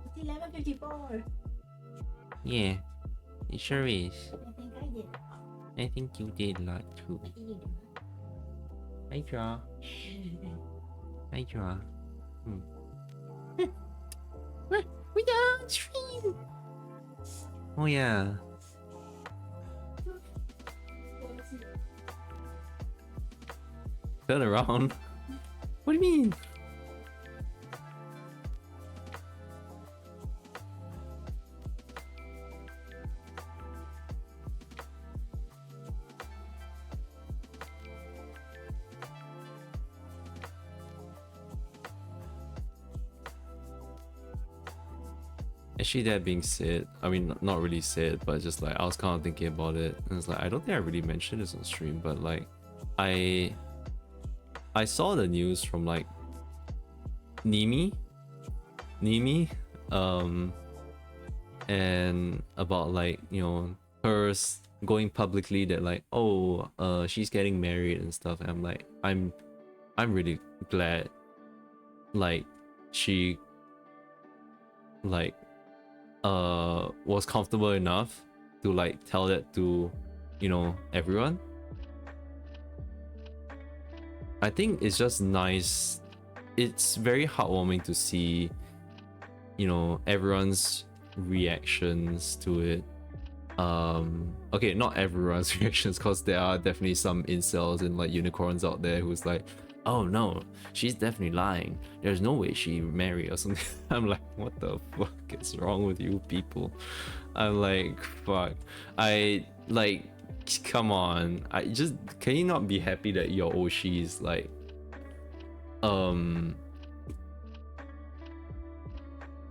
It's 11:54. Yeah, it sure is. I think I did. I think you did a lot too. What did you do? Hi, Draw. Hi, Draw. We done stream. Oh yeah. Turn around. What do you mean? Actually, that being said, I mean, not really said, but just like I was kind of thinking about it, and it's like I don't think I really mentioned this on stream, but like I saw the news from like Nimi, and about like, you know, her going publicly that like, oh, she's getting married and stuff, and I'm like, I'm really glad like she like was comfortable enough to like tell that to, you know, everyone. I think it's just nice. It's very heartwarming to see, you know, everyone's reactions to it. Okay, not everyone's reactions, because there are definitely some incels and like unicorns out there who's like, oh no, she's definitely lying, there's no way she married or something. I'm like, what the fuck is wrong with you people? I'm like, fuck. I like, come on. I just, can you not be happy that your Oshi is like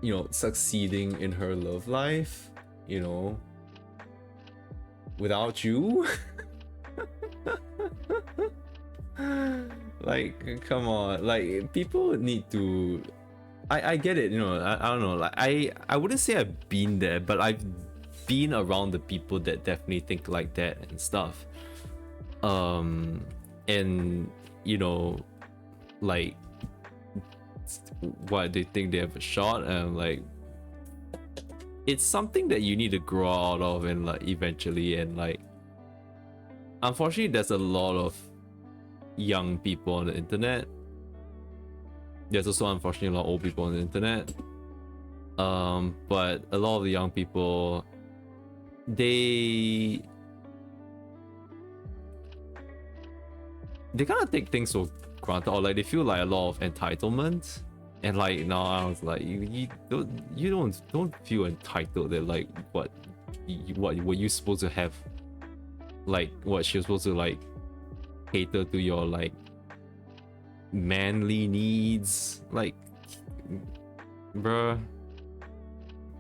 you know, succeeding in her love life, you know, without you? Like, come on, like people need to, I get it, you know, I don't know, like I wouldn't say I've been there, but I've been around the people that definitely think like that and stuff. And you know, like what, they think they have a shot, and like it's something that you need to grow out of and like eventually, and like unfortunately there's a lot of young people on the internet. There's also unfortunately a lot of old people on the internet, but a lot of the young people, they kind of take things for granted, or like they feel like a lot of entitlement. And like now I was like, you don't feel entitled that like what were you supposed to have, like what she was supposed to like cater to your like manly needs, like bruh,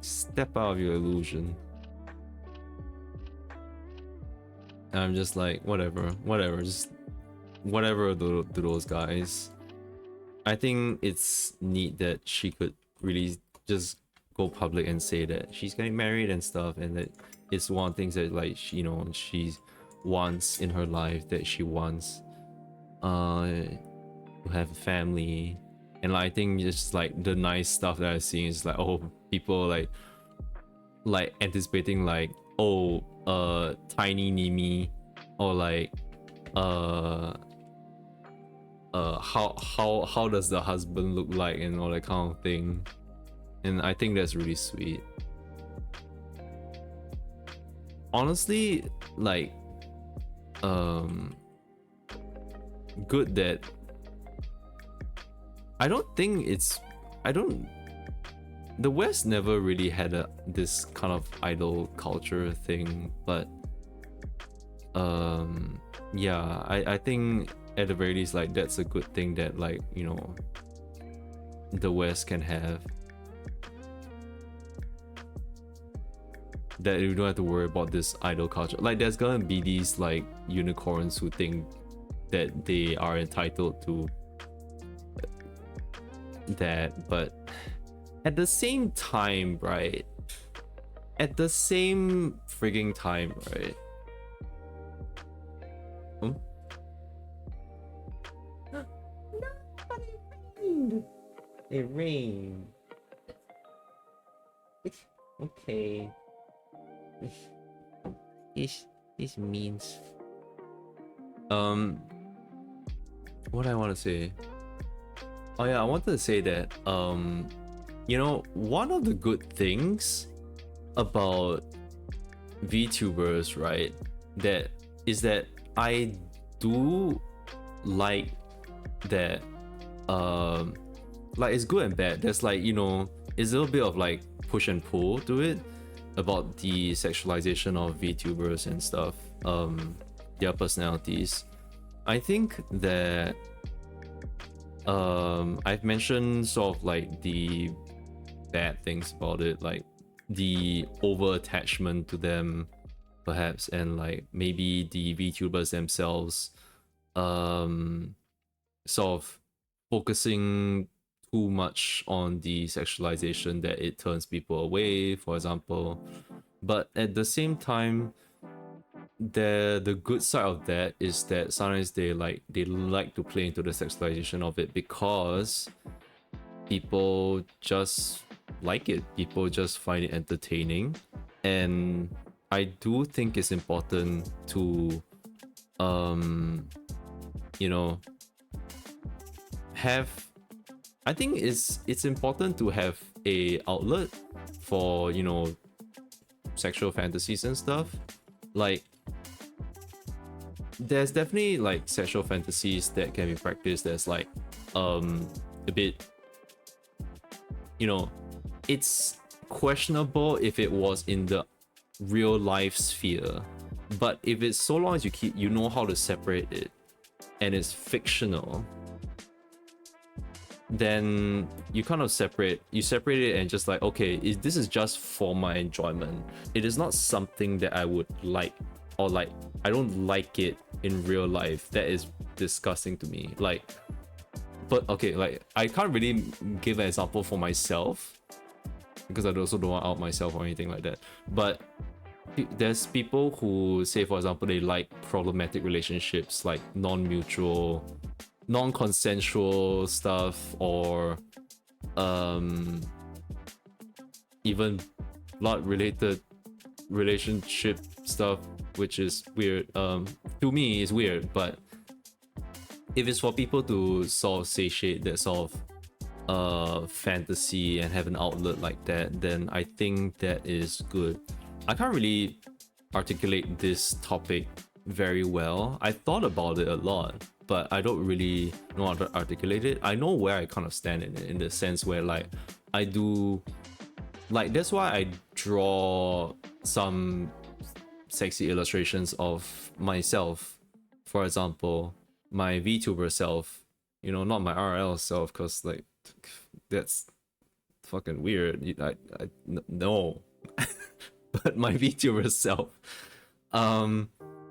step out of your illusion. And I'm just like, whatever, just whatever to those guys. I think it's neat that she could really just go public and say that she's getting married and stuff, and that it's one of the things that like she, you know, she wants in her life, that she wants to have a family. And like, I think just like the nice stuff that I've seen is like, oh, people like anticipating like, oh, tiny Nimi or like how does the husband look like and all that kind of thing. And I think that's really sweet. Honestly, like good that the West never really had this kind of idol culture thing, but yeah, I think at the very least, like, that's a good thing that, like, you know, the West can have, that you don't have to worry about this idol culture. Like, there's gonna be these like unicorns who think that they are entitled to that, but at the same time, right? At the same frigging time, right? No, but it rained. It rained. It's okay. This means. What I want to say? Oh yeah, I wanted to say that you know, one of the good things about VTubers, right, that is that I do like that like, it's good and bad. There's like, you know, it's a little bit of like push and pull to it about the sexualization of VTubers and stuff, their personalities. I think that I've mentioned sort of like the bad things about it, like the over attachment to them perhaps, and like maybe the VTubers themselves sort of focusing too much on the sexualization that it turns people away, for example. But at the same time, the good side of that is that sometimes they like to play into the sexualization of it because people just like it, people just find it entertaining. And I do think it's important to you know, I think it's important to have a outlet for, you know, sexual fantasies and stuff. Like, there's definitely like sexual fantasies that can be practiced that's like a bit, you know, it's questionable if it was in the real life sphere, but if it's, so long as you know how to separate it and it's fictional, then you kind of separate it and just like, okay, this is just for my enjoyment. It is not something that I would like, or like I don't like it in real life. That is disgusting to me. Like, but okay, like I can't really give an example for myself because I also don't want to out myself or anything like that. But there's people who say, for example, they like problematic relationships, like non-mutual, non-consensual stuff, or even blood-related relationship stuff, which is weird. To me, it's weird, but if it's for people to sort of satiate that sort of fantasy and have an outlet like that, then I think that is good. I can't really articulate this topic very well. I thought about it a lot, but I don't really know how to articulate it. I know where I kind of stand in the sense where, like, I do, like, that's why I draw some sexy illustrations of myself. For example, my VTuber self, you know, not my RL self, because like that's fucking weird. No. But my VTuber self,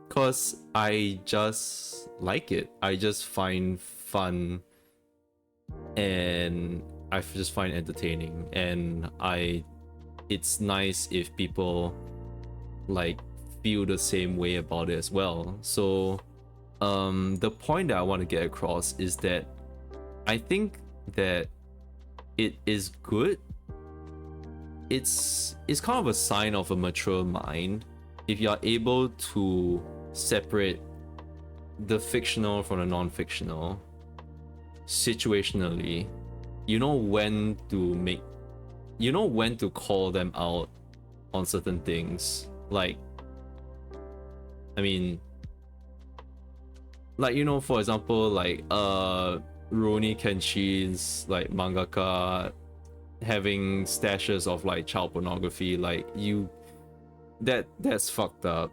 cause I just like it. I just find fun, and I just find entertaining, and it's nice if people like feel the same way about it as well. So the point that I want to get across is that I think that it is good. It's kind of a sign of a mature mind if you are able to separate the fictional from the non-fictional situationally. You know when to call them out on certain things. Like, I mean, like, you know, for example, like Rurouni Kenshin's like mangaka having stashes of like child pornography, like that's fucked up.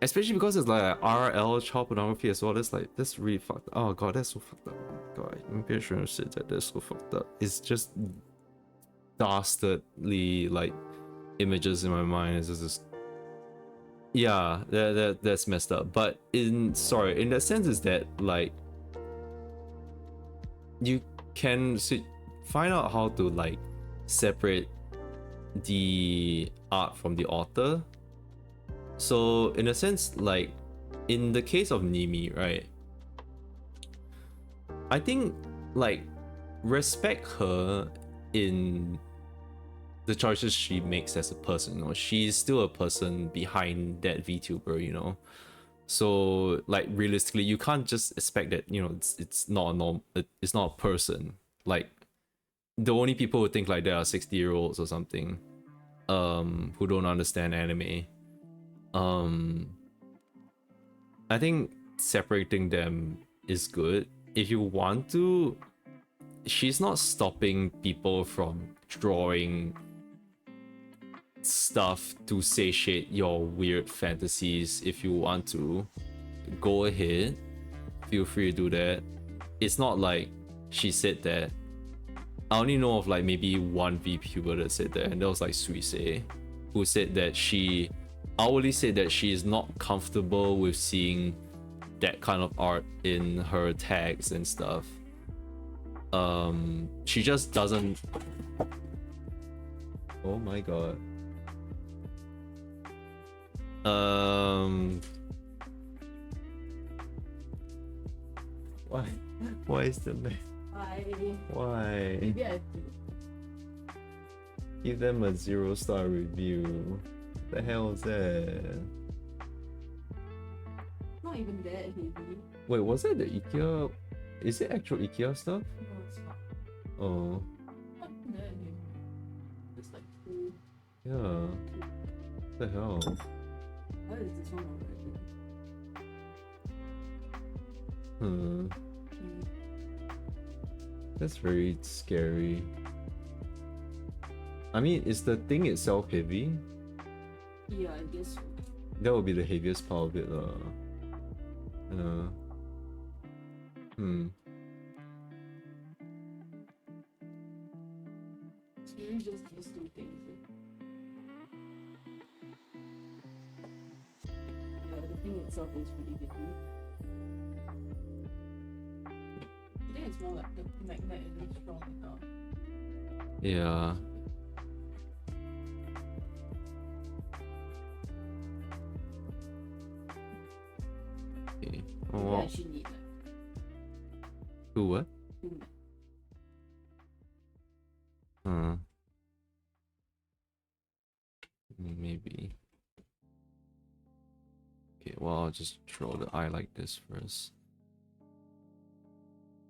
Especially because it's like RL child pornography as well. That's really fucked up. Oh god, that's so fucked up. Oh my god, I'm pretty sure I said that. That's so fucked up. It's just dastardly like images in my mind. It's just yeah, that's messed up. But in that sense is that like you can find out how to like separate the art from the author. So in a sense, like in the case of Nimi, right, I think like respect her in the choices she makes as a person. You know, she's still a person behind that VTuber, you know. So like realistically, you can't just expect that, you know, it's not a it's not a person. Like the only people who think like that are 60-year-olds or something, who don't understand anime. I think separating them is good. If you want to, she's not stopping people from drawing stuff to satiate your weird fantasies. If you want to, go ahead, feel free to do that. It's not like she said that. I only know of like maybe one VTuber that said that, and that was like Suise, who said that she outwardly said that she is not comfortable with seeing that kind of art in her tags and stuff. She just doesn't. Oh my god. Why? Why is the man? Why? Maybe I do. Give them a 0-star review. The hell is that? Not even that heavy. Wait, was it the IKEA? Is it actual IKEA stuff? No, it's not. Oh, Not even that heavy. It's like two. yeah. What the hell? Why is this one already? Hmm. That's very scary. I mean, is the thing itself heavy? Yeah, I guess so. That would be the heaviest part of it, It's really just these two things. Yeah, the thing itself is pretty heavy. I think it's more like the magnet isn't strong enough. Yeah. Okay. Oh, Maybe I wow. actually need like Who, what? two magnets. Maybe. Okay, well, I'll just draw the eye like this first.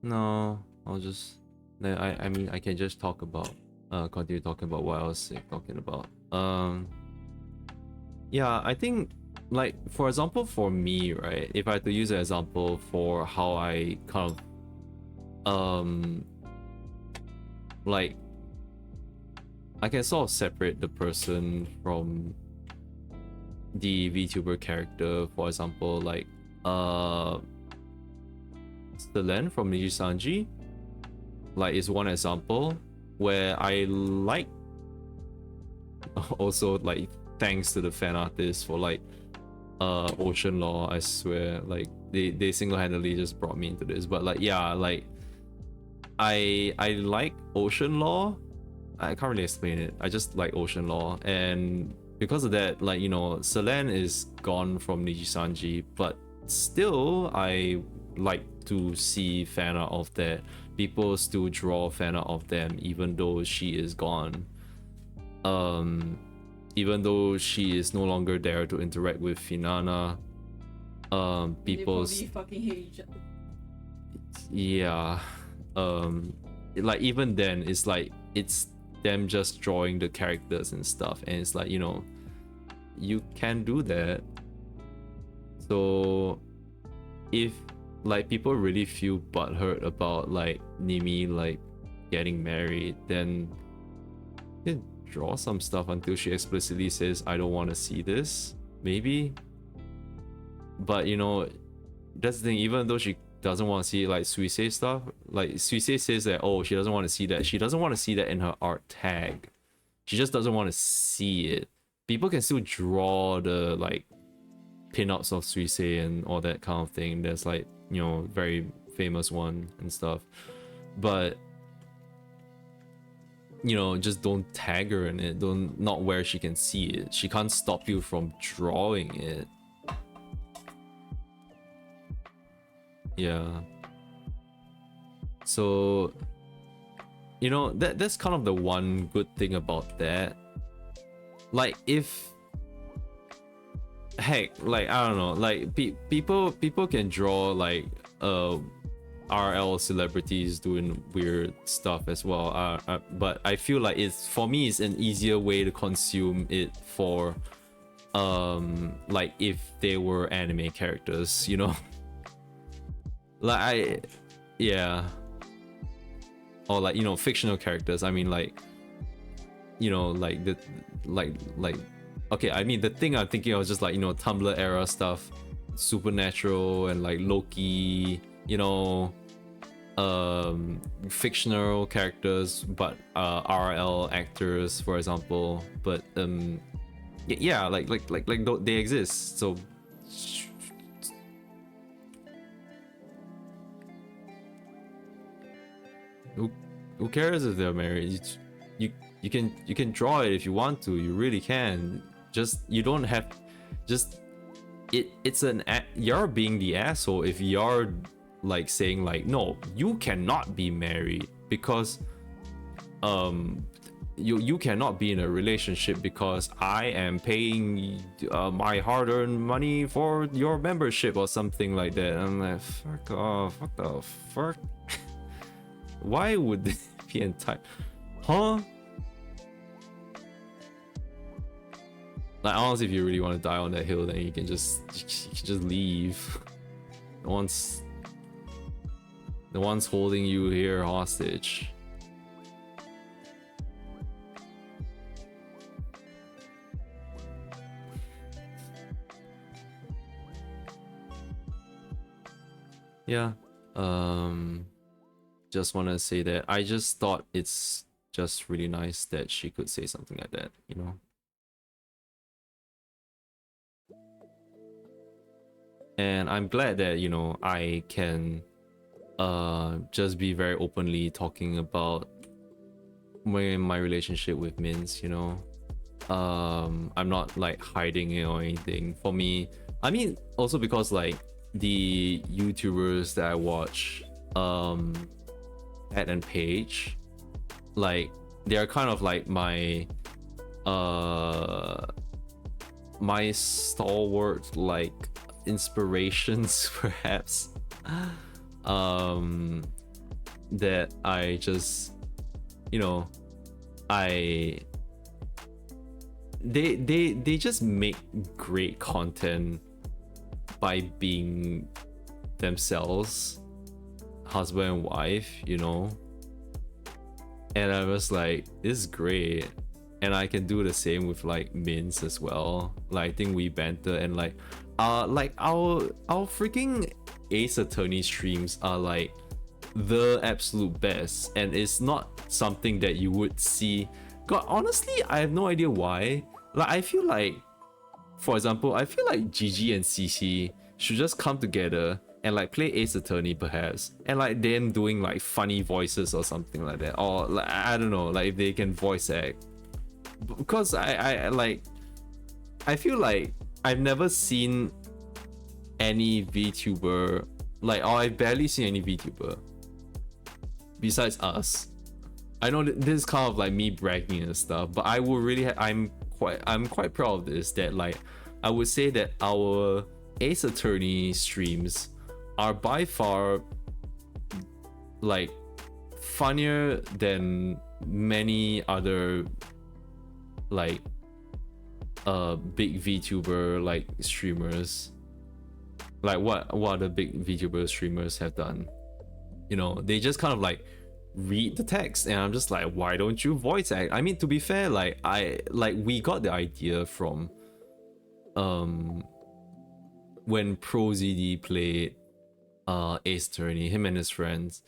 No, I'll just. I mean, I can just talk about. Continue talking about what I was talking about. Yeah, I think, like, for example, for me, right? If I had to use an example for how I kind of, like, I can sort of separate the person from the VTuber character. For example, like Stelen from Nijisanji, like, is one example where I like. Also, like, thanks to the fan artists for like Ocean Law. I swear, like they single-handedly just brought me into this. But like, yeah, like I like Ocean Law. I can't really explain it. I just like Ocean Law, and because of that, like, you know, Selen is gone from Nijisanji, but still I like to see fan art of that. People still draw fan art of them even though she is gone. even though she is no longer there to interact with Finana, people's They probably fucking hate each other. yeah, like even then it's like it's them just drawing the characters and stuff, and it's like, you know, you can do that. So if like people really feel butthurt about like Nimi like getting married, then you draw some stuff until she explicitly says, I don't want to see this, maybe. But you know, that's the thing, even though she doesn't want to see like Suisei stuff, like Suisei says that, oh, she doesn't want to see that. She doesn't want to see that in her art tag. She just doesn't want to see it. People can still draw the like pinups of Suisei and all that kind of thing. There's like, you know, very famous one and stuff. But you know, just don't tag her in it. Don't, not where she can see it. She can't stop you from drawing it. Yeah. So, you know, that's kind of the one good thing about that. Like if, heck, like I don't know, like people can draw like RL celebrities doing weird stuff as well. But I feel like it's, for me, it's an easier way to consume it for like if they were anime characters, you know. Like yeah, or like, you know, fictional characters. I mean, like, you know, like the like okay, I mean, the thing I'm thinking of is just like, you know, Tumblr era stuff, Supernatural and like Loki, you know, fictional characters but RL actors, for example. But yeah, like they exist. So who cares if they're married? You can draw it if you want to. You really can. Just, you don't have, just it's an you're being the asshole if you're like saying like, no, you cannot be married because you cannot be in a relationship because I am paying my hard-earned money for your membership or something like that. I'm like, fuck off, what the fuck. Why would this be entitled? Huh? Like, honestly, if you really want to die on that hill, then you can just leave. No one's holding you here hostage. Yeah. Just want to say that I just thought it's just really nice that she could say something like that, you know. And I'm glad that, you know, I can just be very openly talking about my relationship with Minz, you know. I'm not like hiding it or anything. For me, I mean, also because like the YouTubers that I watch, Pat and Paige, like they are kind of like my my stalwart like inspirations, perhaps, that I just, you know, they just make great content by being themselves, husband and wife, you know. And I was like, this is great. And I can do the same with like Minz as well. Like, I think we banter, and like our freaking Ace Attorney streams are like the absolute best, and it's not something that you would see. God, honestly, I have no idea why. Like, I feel like, for example, I feel like Gigi and Cici should just come together and like play Ace Attorney, perhaps, and like them doing like funny voices or something like that, or like, I don't know, like if they can voice act. Because I feel like I've never seen any VTuber, like, or I've barely seen any VTuber besides us. I know this is kind of like me bragging and stuff, but I will really I'm quite proud of this, that like I would say that our Ace Attorney streams are by far like funnier than many other like big VTuber like streamers. Like what other big VTuber streamers have done? You know, they just kind of like read the text, and I'm just like, why don't you voice act? I mean, to be fair, like we got the idea from when ProZD played Ace Attorney, him and his friends.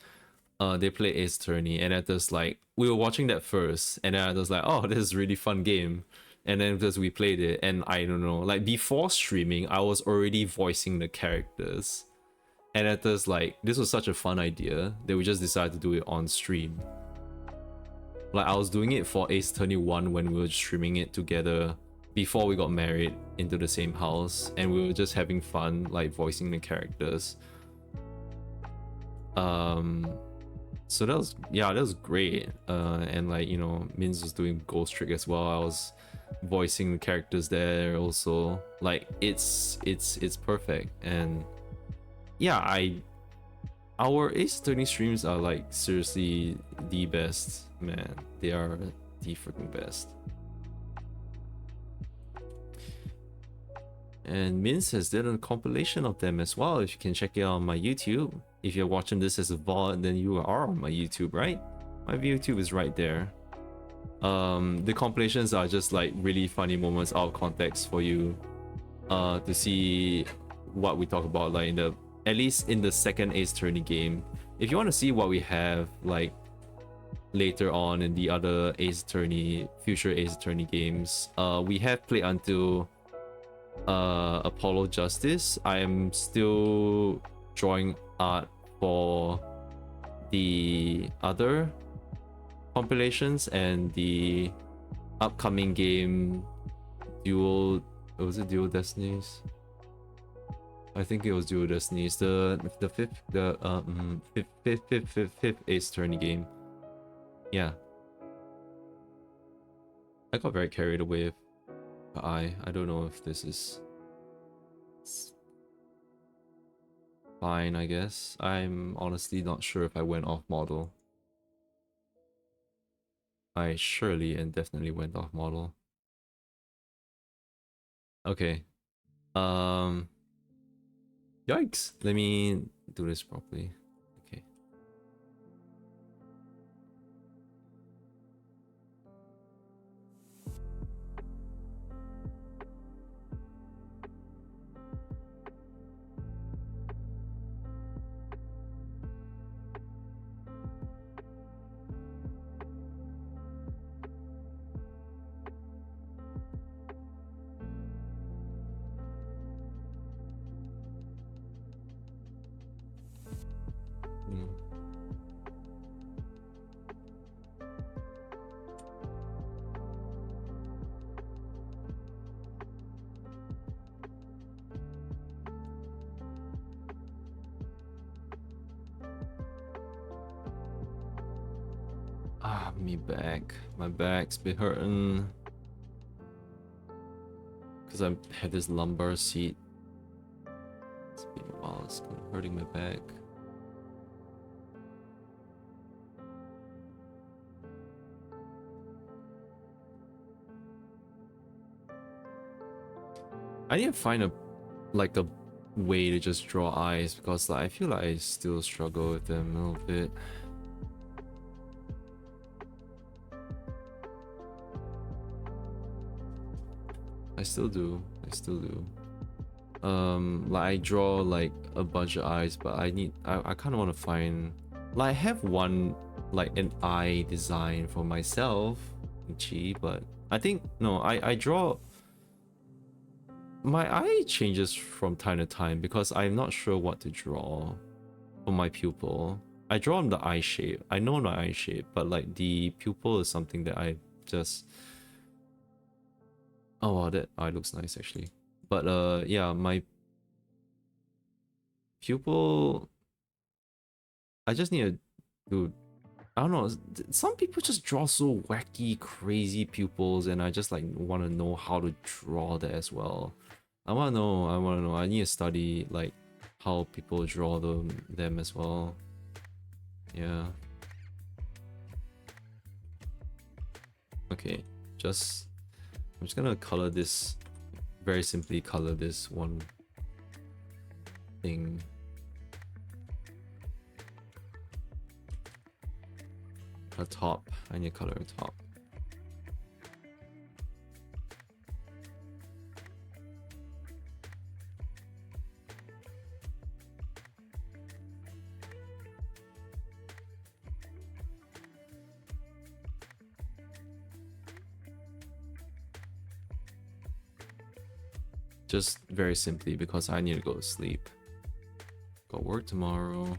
They played Ace Attorney, and at this like we were watching that first, and then I was like, oh, this is a really fun game. And then because we played it, and I don't know, like before streaming, I was already voicing the characters. And at this like, this was such a fun idea that we just decided to do it on stream. Like I was doing it for Ace Attorney 1 when we were streaming it together before we got married into the same house, and we were just having fun like voicing the characters. So that was great. And like, you know, Minz was doing Ghost Trick as well. I was voicing the characters there also. Like it's perfect. And yeah, our Ace Attorney streams are like seriously the best, man. They are the freaking best. And Minz has done a compilation of them as well. If you can check it out on my YouTube. If you're watching this as a VOD, then you are on my YouTube, right? My YouTube is right there. The compilations are just like really funny moments out of context for you to see what we talk about, like in the, at least in the second Ace Attorney game. If you want to see what we have like later on in the other Ace Attorney, future Ace Attorney games, we have played until Apollo Justice. I am still drawing art for the other compilations and the upcoming game Dual, was it Dual Destinies? I think it was Dual Destinies, the fifth Ace Attorney game. Yeah, I got very carried away with I don't know if this is fine, I guess. I'm honestly not sure if I went off model. I surely and definitely went off model. Okay. Yikes. Let me do this properly. Okay. Me back. My back's been hurting because I have this lumbar seat. It's been a while. It's been hurting my back. I need to find a way to just draw eyes, because like, I feel like I still struggle with them a little bit. I still do. Like I draw like a bunch of eyes, but I kind of want to find, like, I have one, like an eye design for myself, but I think no, I draw, my eye changes from time to time because I'm not sure what to draw for my pupil. I draw the eye shape. I know my eye shape, but like the pupil is something that I just, oh wow, that eye looks nice actually. But yeah, my pupil, I just need to do I don't know. Some people just draw so wacky, crazy pupils, and I just like want to know how to draw that as well. I want to know. I want to know. I need to study like how people draw them as well. Yeah. Okay. I'm just gonna color this. Very simply color this one thing. A top. I need to color a top. Just very simply because I need to go to sleep. Got work tomorrow.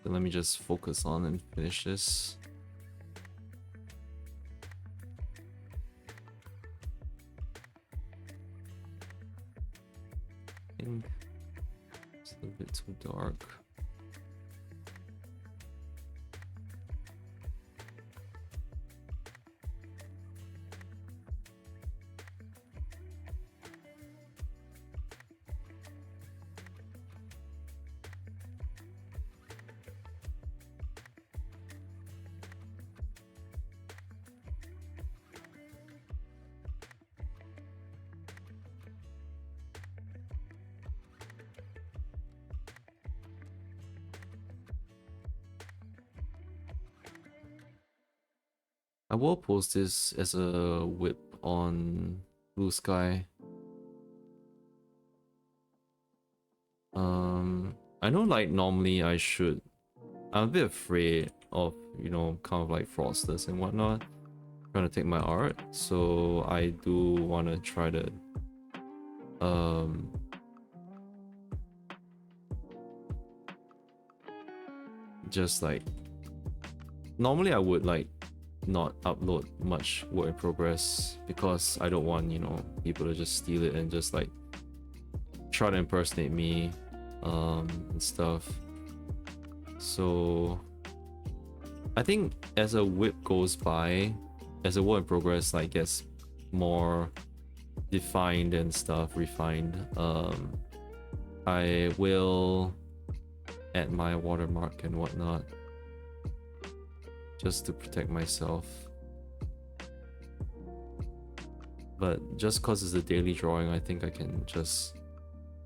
So let me just focus on and finish this. I think it's a bit too dark. I will post this as a whip on Blue Sky. I know like normally I'm a bit afraid of, you know, kind of like frosters and whatnot trying to take my art, so I do want to try to just like normally I would like not upload much work in progress because I don't want, you know, people to just steal it and just like try to impersonate me and stuff. So I think as a whip goes by, as a work in progress like gets more defined and stuff, refined, I will add my watermark and whatnot just to protect myself. But just cause it's a daily drawing, I think I can just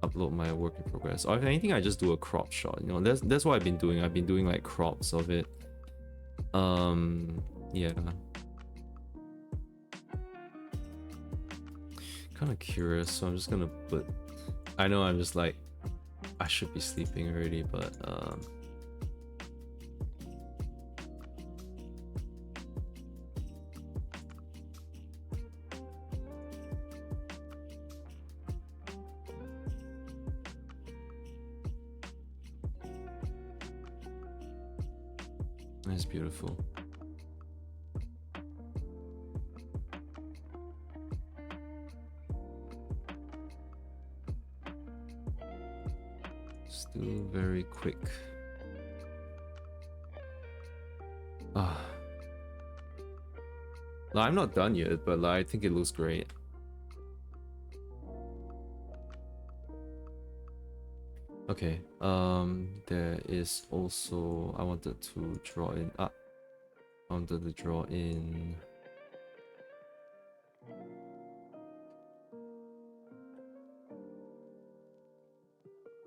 upload my work in progress. Or if anything, I just do a crop shot. You know, that's what I've been doing. I've been doing like crops of it. Yeah. Kind of curious, so I'm just gonna put. I know I'm just like, I should be sleeping already, but it's beautiful. Still very quick. No, I'm not done yet, but like, I think it looks great. Okay, there is also, I wanted to draw in,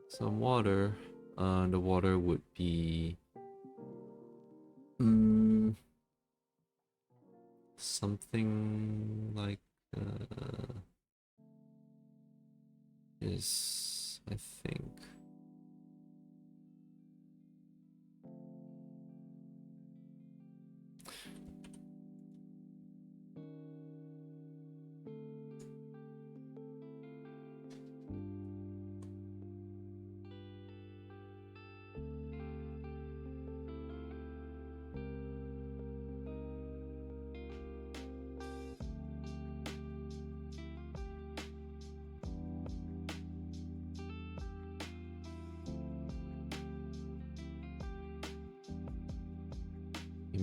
some water. The water would be something like this, I think.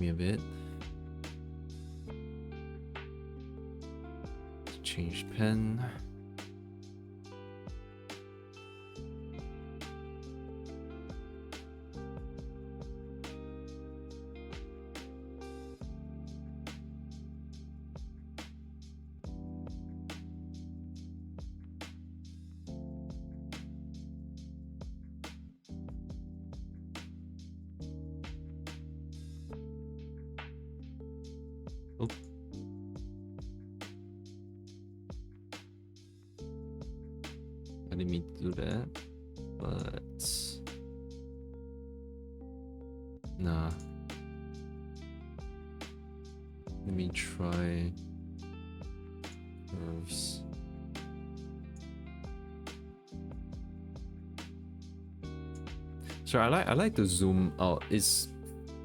me a bit. Change pen. Oh. I didn't mean to do that, but nah. Let me try curves. Sure, I like to zoom out.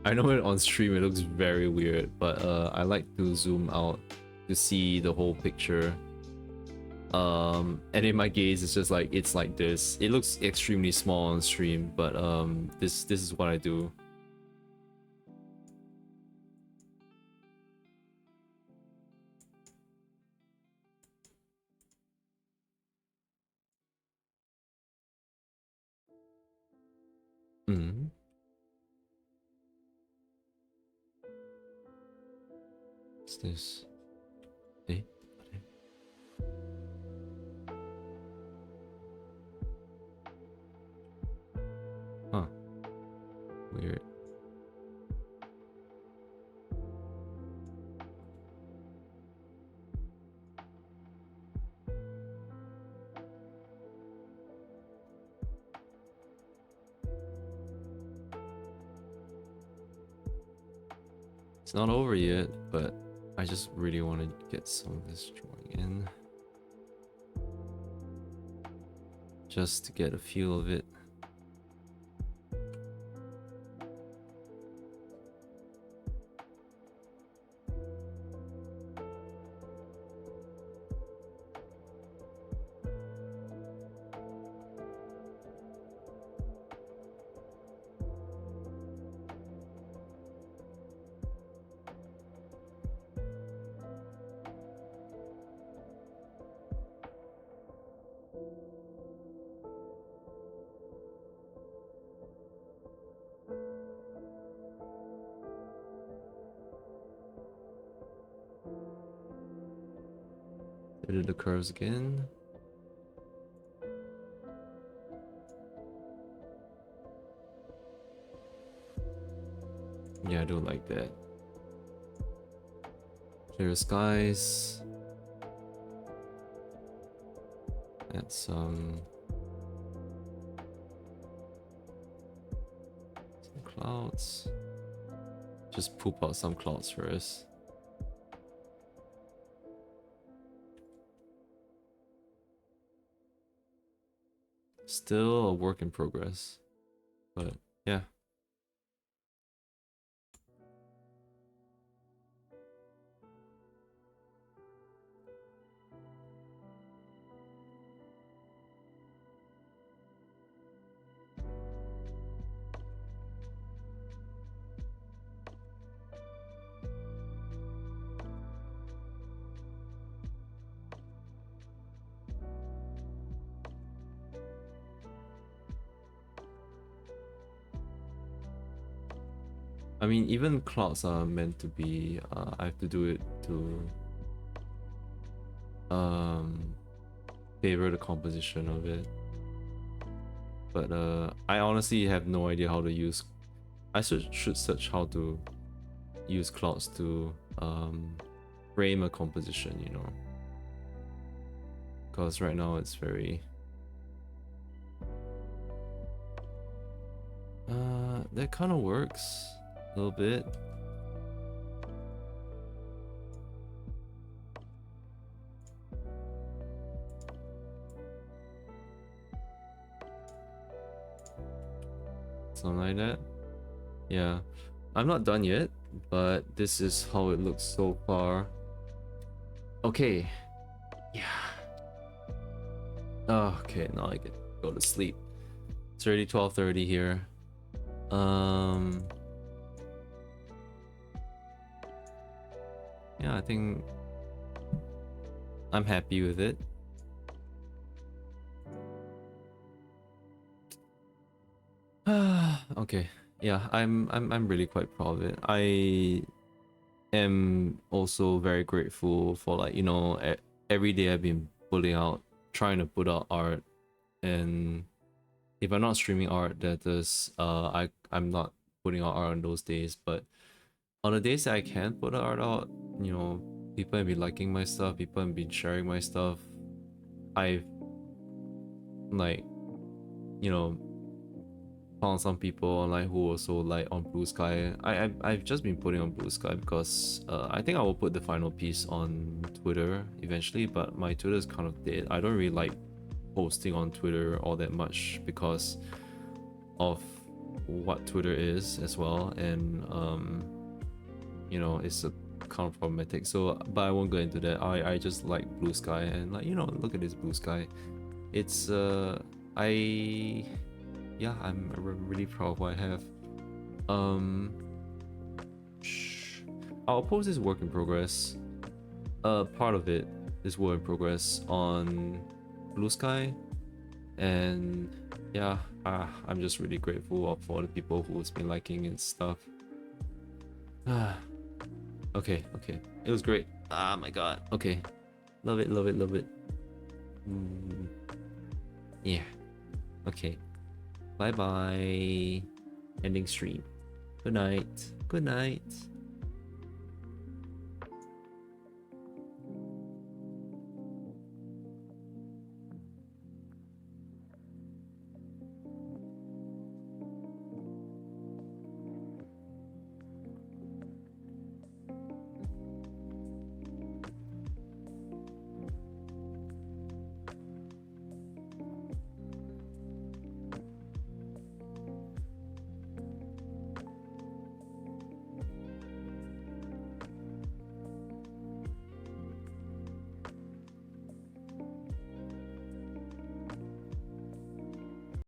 I know it on stream it looks very weird, but I like to zoom out to see the whole picture. And in my gaze it's just like it's like this. It looks extremely small on stream, but this is what I do. Mm. What's this? Eh? Huh. Weird. It's not over yet, but I just really want to get some of this drawing in. Just to get a feel of it. Edit the curves again. Yeah, I do like that. Clear skies. Add some clouds. Just poop out some clouds first. Still a work in progress, but yeah. I mean, even clouds are meant to be, I have to do it to favor the composition of it. But I honestly have no idea how to use, I should search how to use clouds to frame a composition, you know. Because right now it's very... that kind of works. A little bit. Something like that. Yeah. I'm not done yet, but this is how it looks so far. Okay. Yeah. Oh, okay, now I can go to sleep. It's already 12:30 here. yeah, I think I'm happy with it. Okay, yeah, I'm really quite proud of it. I am also very grateful for, like, you know, every day I've been trying to put out art, and if I'm not streaming art, that is, I'm not putting out art on those days. But on the days that I can put art out, you know, people have been liking my stuff, people have been sharing my stuff. I've, like, you know, found some people online who also like on Blue Sky. I've just been putting on Blue Sky because I think I will put the final piece on Twitter eventually, but my Twitter is kind of dead. I don't really like posting on Twitter all that much because of what Twitter is as well, and you know, it's a kind of problematic. So, but I won't go into that. I just like Blue Sky, and, like, you know, look at this Blue Sky. It's yeah, I'm really proud of what I have. I'll post this work in progress. Part of it is work in progress on Blue Sky, and yeah, I'm just really grateful for all the people who's been liking and stuff. Okay, it was great. Ah, my god. Okay, love it, love it, love it. Yeah. Okay. Bye bye. Ending stream. Good night. Good night.